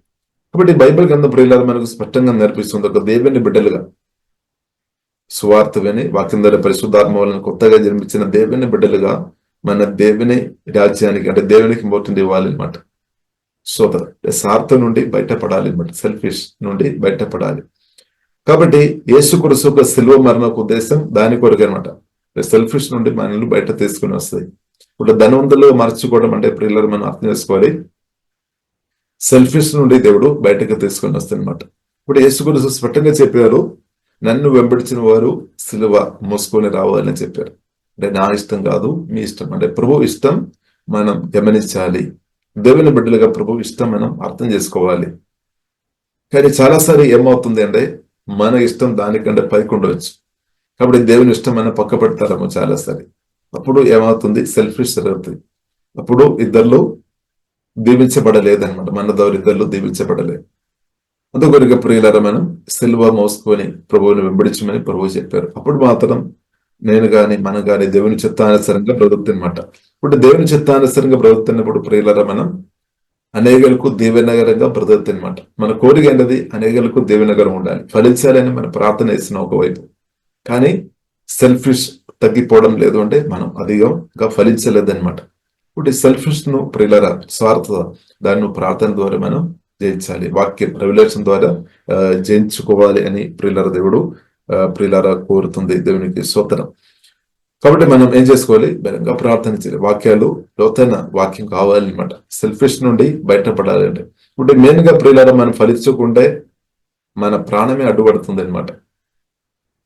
కాబట్టి బైబిల్ గ్రంథం ప్రియులారా మనకు స్పష్టంగా నేర్పిస్తుంది, ఒక దేవుని బిడ్డలుగా సువార్త విని వాక్యం ద్వారా పరిశుద్ధాత్మ వలన కొత్తగా జన్మించిన దేవుని బిడ్డలుగా మన దేవుని రాజ్యానికి అంటే దేవునికి ఇంపార్టెంట్ ఇవ్వాలి అనమాట. సోదరు స్వార్థం నుండి బయటపడాలి అనమాట, సెల్ఫిష్ నుండి బయటపడాలి. కాబట్టి యేసుక్రీస్తు యొక్క శిలువ మరణకు ఉద్దేశం దాని కొరకు అనమాట. సెల్ఫిష్ నుండి మనల్ని బయట తీసుకుని వస్తాయి. ఇప్పుడు ధనవంతులు మార్చుకోవడం అంటే ప్రియులారా మనం అర్థం చేసుకోవాలి, సెల్ఫిష్ నుండి దేవుడు బయటకు తీసుకొని వస్తాయి అనమాట. ఇప్పుడు యేసుక్రీస్తు స్పష్టంగా చెప్పారు, నన్ను వెంబడించిన వారు సిలువ మోసుకొని రావాలని చెప్పారు. అంటే నా ఇష్టం కాదు, మీ ఇష్టం. అంటే ప్రభు ఇష్టం మనం గమనించాలి, దేవుని బిడ్డలుగా ప్రభు ఇష్టం మనం అర్థం చేసుకోవాలి. కానీ చాలాసారి ఏమవుతుంది అంటే మన ఇష్టం దానికంటే పైకి ఉండవచ్చు. కాబట్టి దేవుని ఇష్టం మనం పక్క పెడతారేమో చాలా సరి. అప్పుడు ఏమవుతుంది? సెల్ఫిష్ జరుగుతుంది. అప్పుడు ఇద్దరు దీవించబడలేదన్నమాట. మన ద్వారా ఇద్దరు దీవించబడలేదు. అందుకొరకు ప్రియులారా మనం సిలువ మోసుకొని ప్రభువుని వెంబడించమని ప్రభువు చెప్పారు. అప్పుడు మాత్రం నేను గాని మనం గాని దేవుని చిత్తానుసారంగా బ్రతుకుతున్నమాట. ఇప్పుడు దేవుని చిత్తానుసారంగా బ్రతుకుతున్నప్పుడు ప్రియులారా మనం అనేకులకు దీవెనగరంగా బ్రతుకుతున్నమాట. మన కోరిక ఏంటది? అనేకులకు దీవెనగరం ఉండాలి, ఫలించాలని మన ప్రార్థన వేసిన ఒకవైపు. కానీ సెల్ఫిష్ తగ్గిపోవడం లేదు అంటే మనం అధికంగా ఫలించలేదన్నమాట. ఇప్పుడు ఈ సెల్ఫిష్ ను ప్రియులారా, స్వార్థత, దాన్ని ప్రార్థన ద్వారా మనం జయించాలి. వాక్యం రెవల్యూషన్ ద్వారా జయించుకోవాలి అని ప్రియులారా దేవుడు ప్రియులారా కోరుతుంది. దేవునికి స్తోత్రం. కాబట్టి మనం ఏం చేసుకోవాలి? బలంగా ప్రార్థన చేయాలి. వాక్యాలు లోతైన వాక్యం కావాలన్నమాట. సెల్ఫిష్ నుండి బయటపడాలంటే ఇప్పుడు మెయిన్ గా ప్రియులారా మనం ఫలించకుంటే మన ప్రాణమే అడ్డుపడుతుంది అనమాట.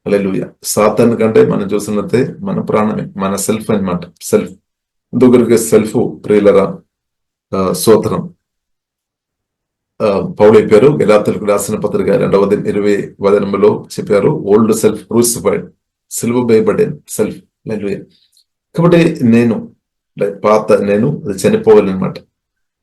హల్లెలూయా. సాతాను కంటే మనం చూసినట్టే మన ప్రాణమే, మన సెల్ఫ్ అనమాట. సెల్ఫ్ అందుకొరకు సెల్ఫ్ ప్రియులారా స్తోత్రం. పౌలు చెప్పారు గలాతీయులకు రాసిన పత్రిక 2:20 చెప్పారు, ఓల్డ్ సెల్ఫ్ క్రూసిఫైడ్, సిలువ వేయబడిన సెల్ఫ్. కాబట్టి నేను పాత నేను అది చనిపోవాలన్నమాట.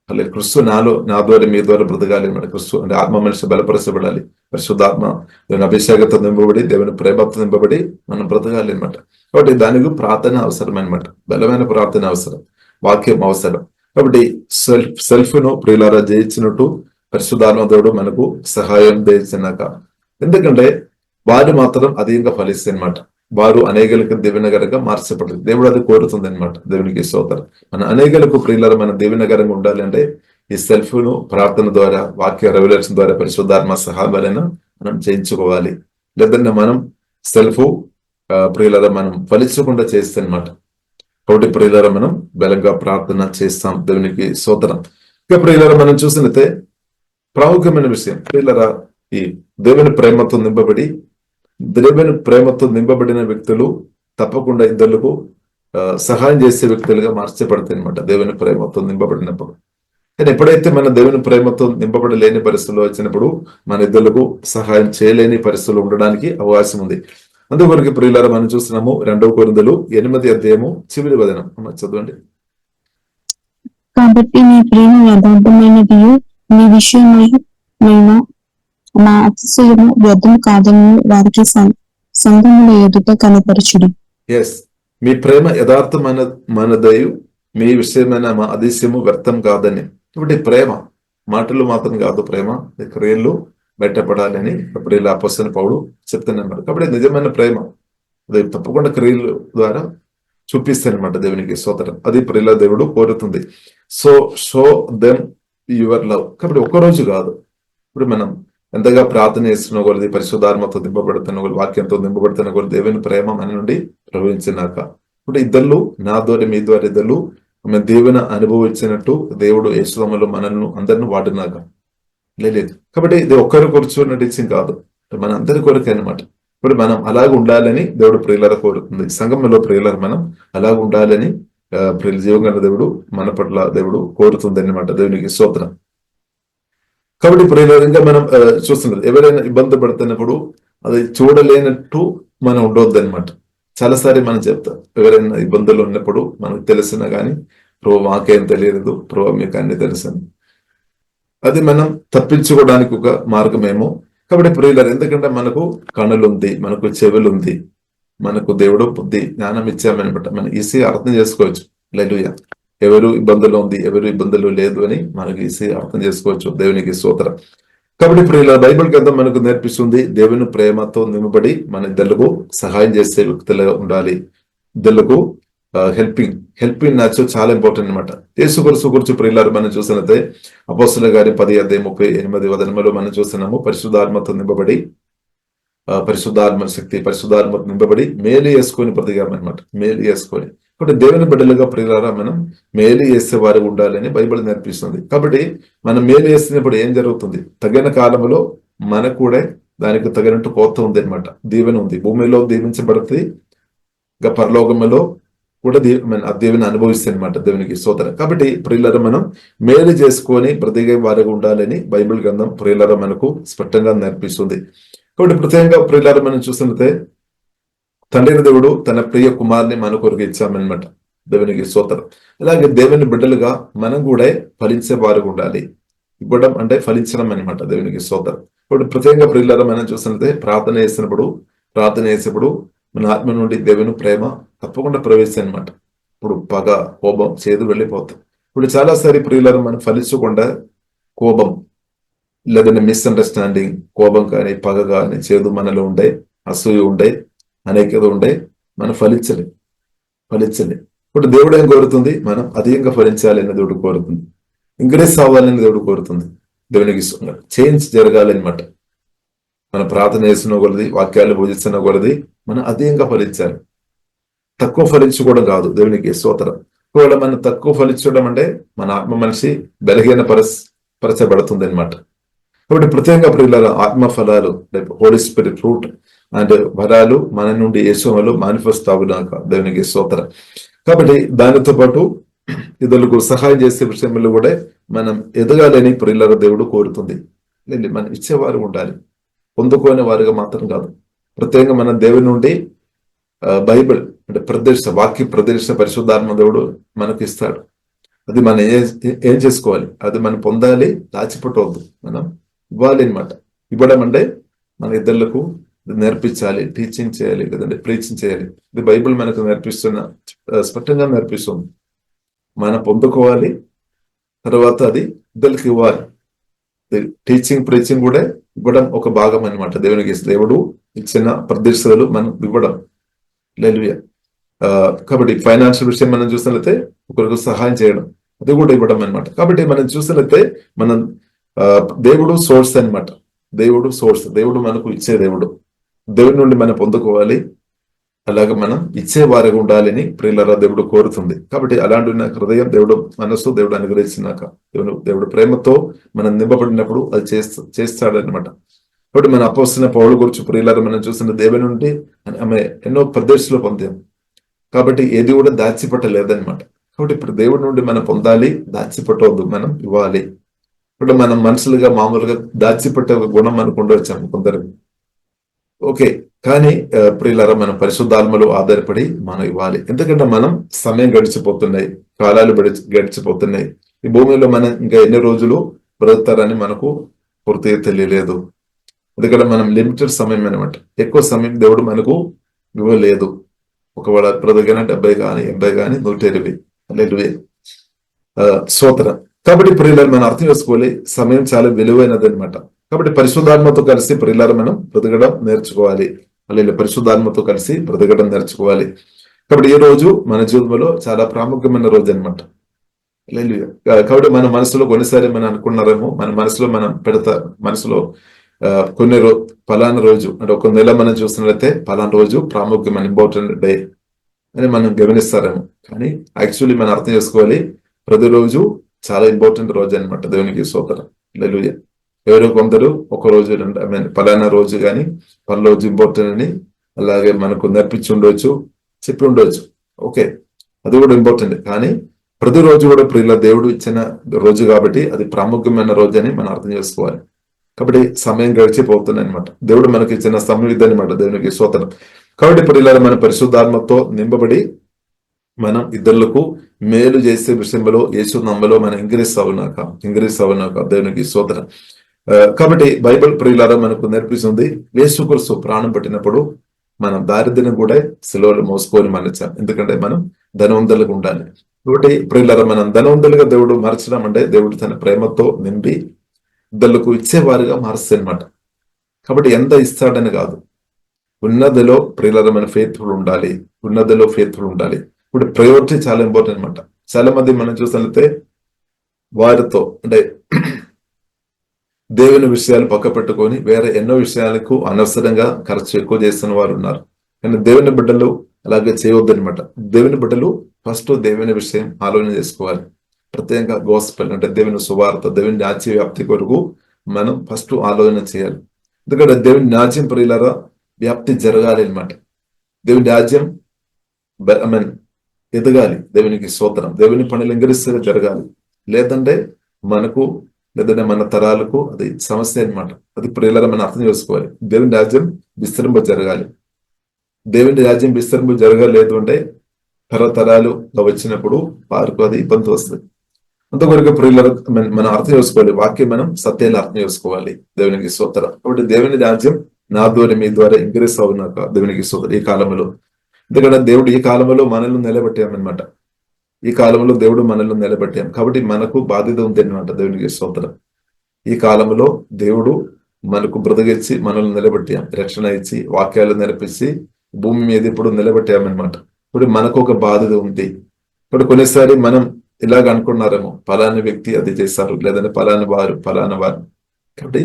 అలాగే క్రిస్తు నాలో, నా ద్వారా మీ ద్వారా బ్రతకాలి అనమాట. క్రిస్తు అంటే ఆత్మ మనిషి బలపరచబడాలి. పరిశుద్ధాత్మ దేవుని అభిషేకంతో నింపబడి, దేవుని ప్రేమతో నింపబడి మనం బ్రతకాలి అనమాట. కాబట్టి దానికి ప్రార్థన అవసరం అనమాట. బలమైన ప్రార్థన అవసరం, వాక్యం అవసరం. కాబట్టి సెల్ఫ్ ను ప్రియులారా జయించినట్టు పరిశుద్ధాత్మ దేవుడు మనకు సహాయం చేసినాక, ఎందుకంటే వారు మాత్రం అధికంగా ఫలిస్తే అనమాట. వారు అనేకులకు దీవెనగరంగా మార్చబడదు. దేవుడు అది కోరుతుంది అనమాట. దేవునికి స్తోత్రం. మన అనేకులకు ప్రియులారా మన దీవెనగరంగా ఉండాలి అంటే ఈ సెల్ఫ్ ను ప్రార్థన ద్వారా, వాక్య రెవల్యూషన్ ద్వారా, పరిశుద్ధాత్మ సహాయం మనం చేయించుకోవాలి. లేదంటే మనం సెల్ఫ్ ప్రియులారా మనం ఫలించకుండా చేస్తే అనమాట. కాబట్టి ప్రియులారా మనం బలంగా ప్రార్థన చేస్తాం. దేవునికి స్తోత్రం. ఇక ప్రియులారా మనం చూసినట్టే ప్రాముఖ్యమైన విషయం ప్రియులారా, ఈ దేవుని ప్రేమతో నింపబడి, దేవుని ప్రేమతో నింపబడిన వ్యక్తులు తప్పకుండా ఇద్దరులకు సహాయం చేసే వ్యక్తులుగా మార్చబడతాయి అనమాట. దేవుని ప్రేమతో నింపబడినప్పుడు. కానీ ఎప్పుడైతే మన దేవుని ప్రేమతో నింపబడలేని పరిస్థితులు వచ్చినప్పుడు మన ఇద్దరులకు సహాయం చేయలేని పరిస్థితులు ఉండడానికి అవకాశం ఉంది. అందుకొరకు ప్రియులారా మనం చూస్తున్నాము 2 కొరింథీయులు 8 చివరి వచనం చదవండి. కాబట్టి నీ ప్రేమ యథార్థమైనది, నీ విషయమైన నా అతిశయము వ్యర్థం కాదని వారికి సంఘముల ఎదుట కనపరచుడి. ఎస్, మీ ప్రేమ యథార్థమైనదయు మీ విషయమైన మా అతిశయము వ్యర్థం కాదని. కాబట్టి ప్రేమ మాటలు మాత్రం కాదు, ప్రేమ క్రియలు బయటపడాలని అప్పుడు ఇలా అపోస్తలుడైన పౌలు చెప్తున్నారు. కాబట్టి నిజమైన ప్రేమ అది తప్పకుండా క్రియల ద్వారా చూపిస్తారనమాట. దేవునికి స్తోత్రం. అది ప్రియుల దేవుడు కోరుతుంది. So show them your love. కాబట్టి ఒక్కరోజు కాదు, ఇప్పుడు మనం ఎంతగా ప్రార్థన చేస్తున్న కొలది, పరిశుద్ధాత్మతో నింపబడుతున్న కొలది, వాక్యంతో నింపబడుతున్న కొలది దేవుని ప్రేమ మన నుండి ప్రవహించినాక ఇప్పుడు ఇద్దరు నా ద్వారా మీ ద్వారా ఇద్దరు ఆమె దేవుని అనుభవించినట్టు దేవుడు యేసునామములో మనల్ని అందరిని వాడినాక లేదు. కాబట్టి ఇది ఒక్కరి కూర్చొని నటించింది కాదు, మన అందరి కొరకే అనమాట. ఇప్పుడు మనం అలాగ ఉండాలని దేవుడు ప్రియులర కోరుతుంది. సంఘంలో ప్రియులర మనం అలాగ ఉండాలని ప్రియుల జీవంగా దేవుడు మన పట్ల దేవుడు కోరుతుంది అనమాట. దేవునికి స్తోత్రం. కాబట్టి ప్రియులర ఇంకా మనం చూస్తున్నది, ఎవరైనా ఇబ్బంది పడుతున్నప్పుడు అది చూడలేనట్టు మనం ఉండొద్దు అనమాట. చాలాసారి మనం చెప్తాం, ఎవరైనా ఇబ్బందులు ఉన్నప్పుడు మనకు తెలిసినా కానీ ప్రభు మాకేం తెలియదు, ప్రభు మీకు అన్ని తెలుసని, అది మనం తప్పించుకోవడానికి ఒక మార్గమేమో. కాబట్టి ప్రియులర్, ఎందుకంటే మనకు కన్నులు ఉంది, మనకు చెవులు ఉంది, మనకు దేవుడు బుద్ధి జ్ఞానం ఇచ్చామనమాట. మనం ఈజీగా అర్థం చేసుకోవచ్చు. హల్లెలూయా. ఎవరు ఇబ్బందులు ఉంది, ఎవరు ఇబ్బందులు లేదు అని మనకు ఈజీగా అర్థం చేసుకోవచ్చు. దేవునికి స్తోత్రం. కాబట్టి ప్రియులర్, బైబిల్ గ్రంథం మనకు నేర్పిస్తుంది దేవుని ప్రేమతో నింపబడి మన ఇద్దరులకు సహాయం చేసే వ్యక్తులుగా ఉండాలి. ఇద్దరులకు హెల్పింగ్ నేచర్ చాలా ఇంపార్టెంట్ అనమాట. యేసు గురించి ప్రియులారు మనం చూసినట్టే అపోస్తలుల గారి 10:38 మనం చూస్తున్నాము. పరిశుద్ధాత్మతో నింపబడి, పరిశుద్ధాత్మ శక్తి, పరిశుద్ధాత్మతో నింపబడి మేలు చేసుకొని బ్రతికామన్నమాట. మేలు చేసుకొని, కాబట్టి దేవుని బిడ్డలుగా ప్రియులారా మనం మేలు చేసే వారు ఉండాలని బైబిల్ నేర్పిస్తుంది. కాబట్టి మనం మేలు చేసినప్పుడు ఏం జరుగుతుంది? తగిన కాలంలో మనకు కూడా దానికి తగినట్టు కోత ఉంది అనమాట. దీవెన ఉంది. భూమిలో దీవించబడుతుంది, ఇంకా పరలోకంలో కూడా దేవుని అనుభవిస్తుంది అనమాట. దేవునికి స్తోత్రం. కాబట్టి ప్రియులారా మనం మేలు చేసుకొని బ్రతికే వారిగా ఉండాలని బైబిల్ గ్రంథం ప్రియులారా మనకు స్పష్టంగా నేర్పిస్తుంది. కాబట్టి ప్రత్యేకంగా ప్రియులారా మనం చూస్తున్నట్టే తండ్రి దేవుడు తన ప్రియ కుమారుని మన కొరకు ఇచ్చామన్నమాట. దేవునికి స్తోత్రం. అలాగే దేవుని బిడ్డలుగా మనం కూడా ఫలించే వారు ఉండాలి. ఇవ్వడం అంటే ఫలించడం అనమాట. దేవునికి స్తోత్రం. ఇప్పుడు ప్రత్యేకంగా ప్రియులారా మనం చూసినట్లయితే ప్రార్థన చేసినప్పుడు మన ఆత్మ నుండి దేవుని ప్రేమ తప్పకుండా ప్రవేశించి అనమాట. ఇప్పుడు పగ, కోపం, చేదు వెళ్ళిపోతాయి. ఇప్పుడు చాలాసారి ప్రియులారా మనం ఫలించకుండా కోపం లేదంటే మిస్అండర్స్టాండింగ్, కోపం కానీ, పగ కానీ, చేదు మనలో ఉండే, అసూయ ఉండే, అనేకత ఉండే, మనం ఫలించలే. ఇప్పుడు దేవుడు ఏం కోరుతుంది? మనం అధికంగా ఫలించాలి అని దేవుడు కోరుతుంది. ఇంక్రీజ్ అవ్వాలని దేవుడు కోరుతుంది. దేవునికి చేంజ్ జరగాలన్నమాట. మన ప్రార్థన చేసిన కొలది, వాక్యాలు పూజిస్తున్న కొలది మనం అధికంగా ఫలించాలి. తక్కువ ఫలించుకోవడం కాదు. దేవునికి స్తోత్రం. ఒకవేళ మనం తక్కువ ఫలించడం అంటే మన ఆత్మ మనిషి బలహీన పరచబడుతుంది అనమాట. కాబట్టి ప్రత్యేకంగా ప్రియులారా ఆత్మ ఫలాలు, హోలీ స్పిరిట్ ఫ్రూట్ అంటే ఫలాలు మన నుండి యేసులో మేనిఫెస్ట్ అవునాక దేవునికి స్తోత్రం. కాబట్టి దానితో పాటు ఇతరులకు సహాయం చేసే విషయంలో కూడా మనం ఎదగాలని ప్రియులారా దేవుడు కోరుతుంది. లేదు, మనం ఇచ్చేవారు ఉండాలి, పొందుకోని వారుగా మాత్రం కాదు. ప్రత్యేకంగా మనం దేవుని నుండి బైబిల్ అంటే వాక్య ప్రదర్శన పరిశుద్ధాత్మ దేవుడు మనకు ఇస్తాడు. అది మనం ఏం చేసుకోవాలి? అది మనం పొందాలి, దాచిపెట్టవద్దు, మనం ఇవ్వాలి అనమాట. ఇవ్వడం అంటే మన ఇద్దరులకు నేర్పించాలి, టీచింగ్ చేయాలి, లేదంటే ప్రీచింగ్ చేయాలి. ఇది బైబిల్ మనకు స్పష్టంగా నేర్పిస్తుంది. మనం పొందుకోవాలి, తర్వాత అది ఇద్దరికి ఇవ్వాలి. టీచింగ్, ప్రీచింగ్ కూడా ఇవ్వడం ఒక భాగం అనమాట. దేవుడు ఇచ్చిన ప్రదర్శనలు మనం ఇవ్వడం. హల్లెలూయా. కాబట్టి ఫైనాన్షియల్ విషయం మనం చూసినట్లయితే ఒకరికి సహాయం చేయడం, అది కూడా ఇవ్వడం అనమాట. కాబట్టి మనం చూసినట్లయితే మనం దేవుడు సోర్స్ అనమాట. దేవుడు మనకు ఇచ్చే దేవుడి నుండి మనం పొందుకోవాలి. అలాగే మనం ఇచ్చే వారిగా ఉండాలని ప్రియులారా దేవుడు కోరుతుంది. కాబట్టి అలాంటి హృదయం దేవుడు అనుగ్రహించినాక దేవుడు ప్రేమతో మనం నింపబడినప్పుడు అది చేస్తాడనమాట. కాబట్టి మన అపోస్తలుడైన పౌలు గురించి ప్రియులారా మనం చూసిన దేవుని నుండి ఆమె ఎన్నో ప్రదేశాలు పొందాం. కాబట్టి ఏది కూడా దాచిపెట్టలేదన్నమాట. కాబట్టి ఇప్పుడు దేవుడి నుండి మనం పొందాలి, దాచిపెట్టవద్దు, మనం ఇవ్వాలి. ఇప్పుడు మనం మనుషులుగా మామూలుగా దాచిపెట్టే గుణం మనకు ఉండవచ్చాము కొందరికి. ఓకే, కానీ ప్రియులారా మనం పరిశుద్ధాత్మలో ఆధారపడి మనం ఇవ్వాలి. ఎందుకంటే మనం సమయం గడిచిపోతున్నాయి, కాలాలు గడిచిపోతున్నాయి. ఈ భూమిలో మనం ఇంకా ఎన్ని రోజులు బ్రతుకుతారని మనకు పూర్తిగా తెలియలేదు. ఎందుకంటే మనం లిమిటెడ్ సమయం అనమాట. ఎక్కువ సమయం దేవుడు మనకు ఇవ్వలేదు. ఒకవేళ బ్రతకైనా 70 కానీ 80 కానీ 120. హల్లెలూయా. స్తోత్రం. కాబట్టి ప్రియులారా మనం అర్థం చేసుకోవాలి, సమయం చాలా విలువైనది అనమాట. కాబట్టి పరిశుద్ధాత్మతో కలిసి ప్రియులారా మనం బ్రతకడం నేర్చుకోవాలి. పరిశుద్ధాత్మతో కలిసి బ్రతకడం నేర్చుకోవాలి. కాబట్టి ఈ రోజు మన జీవితంలో చాలా ప్రాముఖ్యమైన రోజు అనమాట. కాబట్టి మన మనసులో కొన్నిసారి మనం అనుకున్నారేమో, మన మనసులో మనం మనసులో కొన్ని పలానా రోజు అంటే ఒక నెల మనం చూసినట్లయితే పలానా రోజు ప్రాముఖ్యమైన ఇంపార్టెంట్ డే అని మనం గమనిస్తారేమో. కానీ యాక్చువల్లీ మనం అర్థం చేసుకోవాలి, ప్రతిరోజు చాలా ఇంపార్టెంట్ రోజు అనమాట. దేవునికి స్తోత్రం. హల్లెలూయా. ఎవరో కొందరు ఒక రోజు పలానా రోజు కానీ పలానా రోజు ఇంపార్టెంట్ అని అలాగే మనకు నేర్పించి ఉండవచ్చు, చెప్పి ఉండవచ్చు. ఓకే, అది కూడా ఇంపార్టెంట్. కానీ ప్రతిరోజు కూడా ప్రియుల దేవుడు ఇచ్చిన రోజు కాబట్టి అది ప్రాముఖ్యమైన రోజు అని మనం అర్థం చేసుకోవాలి. కాబట్టి సమయం గడిచిపోతుంది అనమాట. దేవుడు మనకి ఇచ్చిన సమయం ఇదనమాట. దేవునికి స్తోత్రం. కాబట్టి ప్రియులారా మన పరిశుద్ధాత్మతో నింపబడి మనం ఇతరులకు మేలు చేసే విషయంలో యేసు నమ్మలో మనం ఇంక్రీజ్ అవునాక దేవునికి స్తోత్రం. కాబట్టి బైబిల్ ప్రియులారా మనకు నేర్పిస్తుంది, యేసుక్రీస్తు ప్రాణం పెట్టినప్పుడు మనం దారిద్ర్యం కూడా సిలువలో మోసుకొని మరచాం. ఎందుకంటే మనం ధనవంతులుగా ఉండాలి. కాబట్టి ప్రియులారా మనం ధనవంతులుగా దేవుడు మార్చడం అంటే దేవుడు తన ప్రేమతో నింపి ఇద్దరులకు ఇచ్చేవారుగా మారుస్తాయి అనమాట. కాబట్టి ఎంత ఇస్తాడని కాదు, ఉన్నదిలో ప్రియులారా మన ఫెయిత్ఫుల్ ఉండాలి. ఇప్పుడు ప్రయారిటీ చాలా ఇంపార్టెంట్ అనమాట. చాలా మంది మనం చూసినట్లయితే వారితో అంటే దేవుని విషయాలు పక్క పెట్టుకొని వేరే ఎన్నో విషయాలకు అనవసరంగా ఖర్చు ఎక్కువ చేస్తున్న వారు ఉన్నారు. కానీ దేవుని బిడ్డలు అలాగే చేయవద్దు అనమాట. దేవుని బిడ్డలు ఫస్ట్ దేవుని విషయం ఆలోచన చేసుకోవాలి. ప్రత్యేకంగా గోస్పెల్ అంటే దేవుని సువార్త, దేవుని రాజ్య వ్యాప్తి కొరకు మనం ఫస్ట్ ఆలోచన చేయాలి. ఎందుకంటే దేవుని రాజ్యం ప్రియులారా వ్యాప్తి జరగాలి అనమాట. దేవుని రాజ్యం ఎదగాలి. దేవునికి స్తోత్రం. దేవుని పనులు ఇంగ్రీస్గా జరగాలి. లేదంటే మన తరాలకు అది సమస్య అనమాట. అది ప్రియులారా మనం అర్థం చేసుకోవాలి. దేవుని రాజ్యం విస్తరింప జరగాలి. దేవుని రాజ్యం విస్తరింపు జరగలేదు అంటే తరతరాలుగా వచ్చినప్పుడు వారికి అది ఇబ్బంది వస్తుంది. అంతవరకు ప్రియుల మనం అర్థం చేసుకోవాలి, వాక్యం మనం సత్యాన్ని అర్థం చేసుకోవాలి. దేవునికి స్తోత్రం. కాబట్టి దేవుని రాజ్యం నా ద్వారా మీ ద్వారా ఇంక్రీస్ అవునాక దేవునికి స్తోత్రం ఈ కాలంలో. ఎందుకంటే దేవుడు ఈ కాలంలో మనల్ని నిలబెట్టామన్నమాట. ఈ కాలంలో దేవుడు మనల్ని నిలబెట్టాం కాబట్టి మనకు బాధ్యత ఉంది అనమాట. దేవునికి స్తోత్రం. ఈ కాలంలో దేవుడు మనకు బ్రతికించి మనల్ని నిలబెట్టాం, రక్షణ ఇచ్చి వాక్యాలు నేర్పించి భూమి మీద ఇప్పుడు నిలబెట్టామన్నమాట. ఇప్పుడు మనకు ఒక బాధ్యత ఉంది. ఇప్పుడు కొన్నిసారి మనం ఇలాగ అనుకున్నారేమో, ఫలాని వ్యక్తి అది చేశారు, లేదంటే ఫలాని వారు. కాబట్టి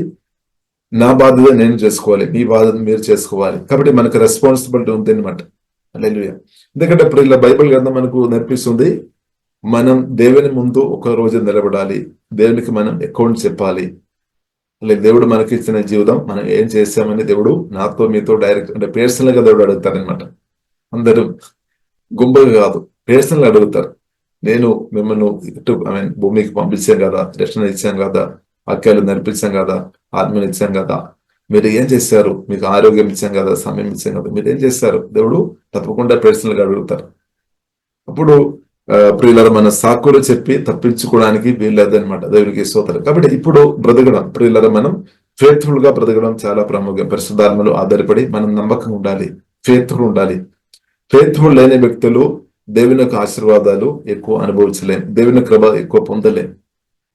నా బాధ్యత నేను చేసుకోవాలి, మీ బాధ్యత మీరు చేసుకోవాలి. కాబట్టి మనకు రెస్పాన్సిబిలిటీ ఉంది అనమాట. హల్లెలూయా. ఎందుకంటే ఇప్పుడు ఇలా బైబిల్ గ్రంథం మనకు నేర్పిస్తుంది, మనం దేవుని ముందు ఒక రోజు నిలబడాలి, దేవునికి మనం అకౌంట్ చెప్పాలి. అలాగే దేవుడు మనకి ఇచ్చిన జీవితం మనం ఏం చేసామని దేవుడు నాతో మీతో డైరెక్ట్ అంటే పర్సనల్ గా దేవుడు అడుగుతారనమాట. అందరూ గుంపుగా కాదు, పర్సనల్ గా అడుగుతారు. నేను మిమ్మల్ని ఇటు భూమికి పంపించాం కదా, రక్షణ ఇచ్చాం కదా, వాక్యాలు నేర్పించాం కదా, ఆత్మని ఇచ్చాం కదా, మీరు ఏం చేశారు? మీకు ఆరోగ్యం ఇచ్చాం కదా, సమయం ఇచ్చాం కదా, మీరు ఏం చేశారు? దేవుడు తప్పకుండా పర్సనల్ గా అడుగుతారు. అప్పుడు ప్రియులారా మన సాకులు చెప్పి తప్పించుకోవడానికి వీల్లేదనమాట. దేవునికి స్తోత్రం. కాబట్టి ఇప్పుడు బ్రతకడం ప్రియులారా మనం ఫేత్ఫుల్ గా బ్రతకడం చాలా ప్రాముఖ్యం. పరిశుద్ధాత్మలో ఆధారపడి మనం నమ్మకంగా ఉండాలి, ఫేత్ఫుల్ ఉండాలి. ఫేత్ఫుల్ లేని వ్యక్తులు దేవుని యొక్క ఆశీర్వాదాలు ఎక్కువ అనుభవించలేం, దేవుని కృప ఎక్కువ పొందలేం.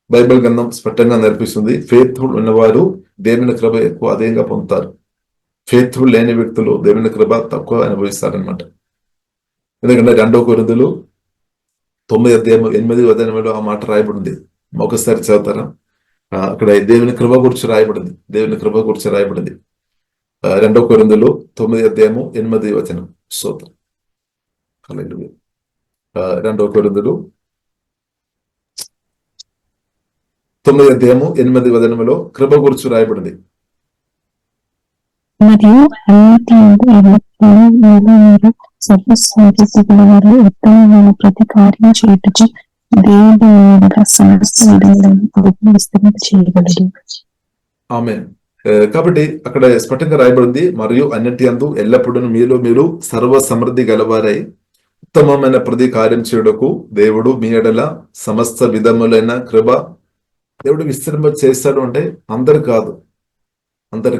బైబిల్ గ్రంథం స్పష్టంగా నేర్పిస్తుంది, ఫేత్ఫుల్ ఉన్నవారు దేవుని కృప ఎక్కువ అధికంగా పొందుతారు. ఫేత్ఫుల్ లేని వ్యక్తులు దేవుని కృప తక్కువ అనుభవిస్తారనమాట. ఎందుకంటే 2 కొరింథీయులు 9:8 ఆ మాట రాయబడింది. ఒకసారి చదువుతారా? అక్కడ దేవుని కృప గురించి రాయబడింది. దేవుని కృప గురించి రాయబడింది 2 కొరింథీయులు 9:8. స్తోత్రం. హల్లెలూయా. 2 కొరింథీయులు 9:8 కృప గురించి రాయబడింది. మరియు అన్నిటి సర్వసమృద్ధి గలవారు ఉత్తమమైన ప్రతి కార్యం చేయుటకు దేవుడు సమస్త విధములను విస్తరింప చేయగలడు. ఆమేన్. కాబట్టి అక్కడ స్పష్టంగా రాయబడింది, మరియు అన్నిటి అందు ఎల్లప్పుడూ మీలో మీరు సర్వ సమృద్ధి గలవారై ఉత్తమమైన ప్రతి కార్యం చేయుటకు దేవుడు మీ ఎడల సమస్త విధములైన కృప దేవుడు విస్తరింప చేస్తాడు. అంటే అందరు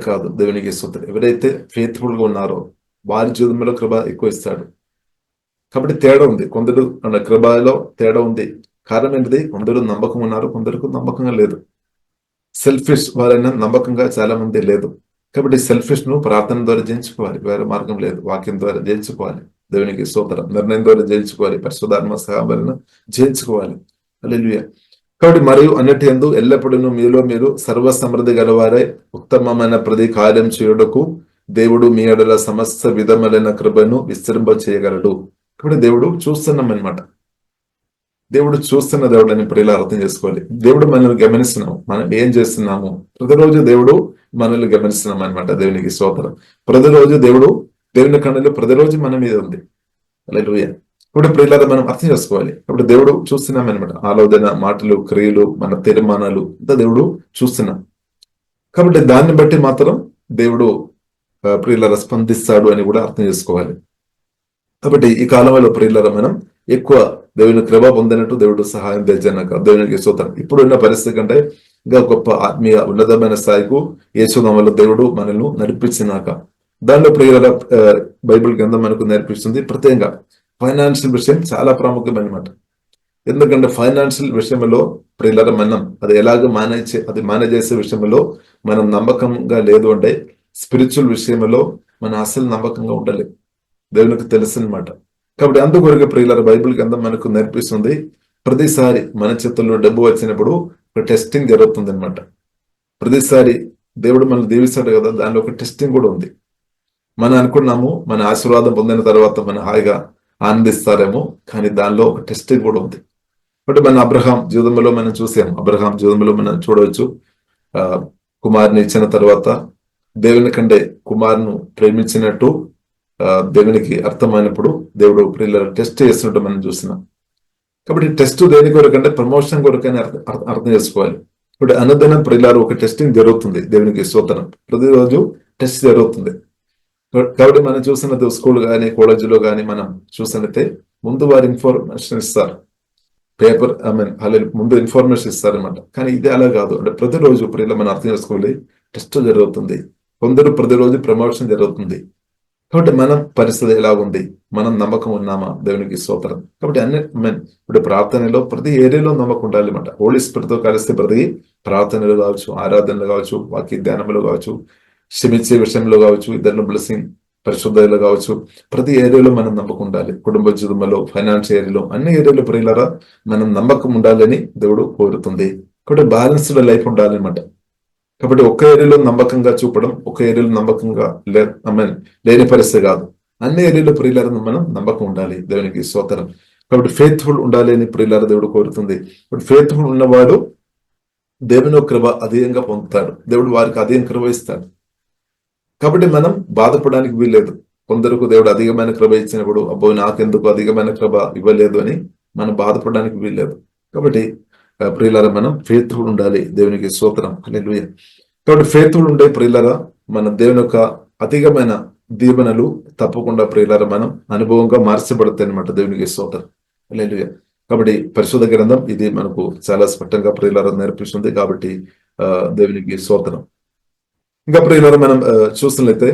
కాదు దేవునికి స్తోత్రం. ఎవరైతే ఫెయిత్ఫుల్ గా ఉన్నారో వారి జీవితంలో కృప ఎక్కువ ఇస్తాడు. కాబట్టి తేడా ఉంది, కొందరు కృపలో తేడా ఉంది. కారణం ఏంటిది? కొందరు నమ్మకం ఉన్నారు, కొందరికి నమ్మకంగా లేదు. సెల్ఫిష్ వారైనా నమ్మకంగా చాలా మంది లేదు. కాబట్టి సెల్ఫిష్ ను ప్రార్థన ద్వారా జయించుకోవాలి, వేరే మార్గం లేదు. వాక్యం ద్వారా జయించుకోవాలి, దేవునికి స్తోత్రం. నిర్ణయం ద్వారా జయించుకోవాలి, పరిశుద్ధాత్మ సహాయాలను జయించుకోవాలి. హల్లెలూయా. కాబట్టి మరియు అన్నిటి యందు ఎల్లప్పుడూ మీలో మీరు సర్వ సమృద్ధి గలవారై ఉత్తమమైన ప్రతి కార్యం చేయుటకు దేవుడు మీ ఎడల సమస్త విధములైన కృపను విస్తరింప చేయగలడు. కాబట్టి దేవుడు చూస్తున్నాం అనమాట. దేవుడు చూస్తున్న దేవుడు అని ప్రియులు అర్థం చేసుకోవాలి. దేవుడు మనల్ని గమనిస్తున్నాం, మనం ఏం చేస్తున్నాము. ప్రతిరోజు దేవుడు మనల్ని గమనిస్తున్నాం అనమాట. దేవునికి స్తోత్రం. ప్రతిరోజు దేవుని కన్నులు ప్రతిరోజు మన మీద ఉంది. హల్లెలూయా. ఇప్పుడు ప్రియులారా మనం అర్థం చేసుకోవాలి. ఇప్పుడు దేవుడు చూస్తున్నాం అనమాట. ఆలోచన, మాటలు, క్రియలు, మన తీర్మానాలు అంతా దేవుడు చూస్తున్నాం. కాబట్టి దాన్ని బట్టి మాత్రం దేవుడు ప్రియులారా స్పందిస్తాడు అని కూడా అర్థం చేసుకోవాలి. కాబట్టి ఈ కాలంలో ప్రియులారా మనం ఎక్కువ దేవుని కృప పొందినట్టు దేవుడు సహాయం తెచ్చాక దేవునికి స్తోత్రం. ఇప్పుడున్న పరిస్థితి కంటే ఇంకా గొప్ప ఆత్మీయ ఉన్నతమైన స్థాయికు యేసునామములో దేవుడు మనల్ని నడిపించినాక దానిలో ప్రియులారా బైబిల్ గ్రంథం మనకు నేర్పిస్తుంది. ప్రత్యేకంగా ఫైనాన్షియల్ విషయం చాలా ప్రాముఖ్యమన్నమాట. ఎందుకంటే ఫైనాన్షియల్ విషయంలో ప్రియులారా మనం అది ఎలాగ మేనేజ్ చేసే విషయంలో మనం నమ్మకంగా లేదు అంటే స్పిరిచువల్ విషయంలో మనం అసలు నమ్మకంగా ఉండలేదు, దేవునికి తెలుసు అనమాట. కాబట్టి అందుకొరకు ప్రియులారా బైబిల్ గ్రంథం మనకు నేర్పిస్తుంది, ప్రతిసారి మన చేతుల్లో డబ్బు వచ్చినప్పుడు ఒక టెస్టింగ్ జరుగుతుంది అనమాట. ప్రతిసారి దేవుడు మనల్ని దీవిస్తాడు కదా, దానిలో ఒక టెస్టింగ్ కూడా ఉంది. మనం అనుకున్నాము మన ఆశీర్వాదం పొందిన తర్వాత మన హాయిగా ఆనందిస్తారేమో, కానీ దానిలో ఒక టెస్టింగ్ కూడా ఉంది. బట్ మన అబ్రహాం జీవితంలో మనం చూసాం, అబ్రహాం జీవితంలో మనం చూడవచ్చు. కుమారుని ఇచ్చిన తర్వాత దేవుని కంటే కుమారును ప్రేమించినట్టు దేవునికి అర్థమైనప్పుడు దేవుడు ప్రియులను టెస్ట్ చేస్తున్నట్టు మనం చూస్తున్నాం. కాబట్టి టెస్ట్ దేని కొరకంటే ప్రమోషన్ కొరకని అర్థం చేసుకోవాలి. ఇప్పుడు అనుదినం ప్రియులారు ఒక టెస్టింగ్ జరుగుతుంది, దేవునికి స్తోత్రం. ప్రతిరోజు టెస్ట్ జరుగుతుంది. కాబట్టి మనం చూసినట్టు స్కూల్ కానీ కాలేజీలో కానీ మనం చూసినట్టే ముందు వారు ఇన్ఫర్మేషన్ ఇస్తారు, పేపర్ ముందు ఇన్ఫర్మేషన్ ఇస్తారనమాట. కానీ ఇది అలా కాదు. అంటే ప్రతిరోజు ఇప్పుడు మనం అర్థం చేసుకోవాలి, టెస్ట్ జరుగుతుంది, కొందరు ప్రతిరోజు ప్రమోషన్ జరుగుతుంది. కాబట్టి మనం పరిస్థితి ఎలా ఉంది, మనం నమ్మకం ఉన్నామా, దేవునికి స్తోత్రం. కాబట్టి ఇప్పుడు ప్రార్థనలో ప్రతి ఏరియాలో నమ్మకం ఉండాలి అన్నమాట. హోలీ స్పిరిట్ తో కలిస్తే ప్రతి ప్రార్థనలు కావచ్చు, ఆరాధనలు కావచ్చు, వాక్య ధ్యానంలో కావచ్చు, క్షమించే విషయంలో కావచ్చు, ఇద్దరిలో బ్లెస్సింగ్ పరిశుద్ధలో కావచ్చు, ప్రతి ఏరియాలో మనం నమ్మకం ఉండాలి. కుటుంబ జీవితంలో, ఫైనాన్స్ ఏరియాలో, అన్ని ఏరియాలో ప్రియులారా మనం నమ్మకం ఉండాలని దేవుడు కోరుతుంది. కాబట్టి బ్యాలెన్స్డ్ లైఫ్ ఉండాలి అన్నమాట. కాబట్టి ఒక్క ఏరియాలో నమ్మకంగా చూపడం, ఒక ఏరియాలో నమ్మకంగా లేని పరిస్థితి కాదు. అన్ని ఏరియాలో ప్రియులారా మనం నమ్మకం ఉండాలి, దేవునికి స్తోత్రం. కాబట్టి ఫెయిత్ఫుల్ ఉండాలి అని ప్రియులారా దేవుడు కోరుతుంది. ఇప్పుడు ఫెయిత్ఫుల్ ఉన్నవాడు దేవుని కృప అధికంగా పొందుతాడు, దేవుడు వారికి అధిകം కృప ఇస్తాడు. కాబట్టి మనం బాధపడడానికి వీల్లేదు. కొందరికి దేవుడు అధికమైన కృప ఇచ్చినప్పుడు అబ్బో నాకెందుకు అధికమైన కృప ఇవ్వలేదు అని మనం బాధపడడానికి వీల్లేదు. కాబట్టి ప్రియులారా మనం ఫెయిత్ఫుల్ ఉండాలి, దేవునికి స్తోత్రం. హల్లెలూయా. కాబట్టి ఫెయిత్ఫుల్ ఉండే ప్రియులారా మన దేవుని యొక్క అధికమైన దీవెనలు తప్పకుండా ప్రియులారా మనం అనుభవంగా మార్చబడతాయి అనమాట, దేవునికి స్తోత్రం. హల్లెలూయా. కాబట్టి పరిశుద్ధ గ్రంథం ఇది మనకు చాలా స్పష్టంగా ప్రియులారా నేర్పిస్తుంది. కాబట్టి దేవునికి స్తోత్రం. ఇంకా ప్రియులారా మనం చూసినట్లయితే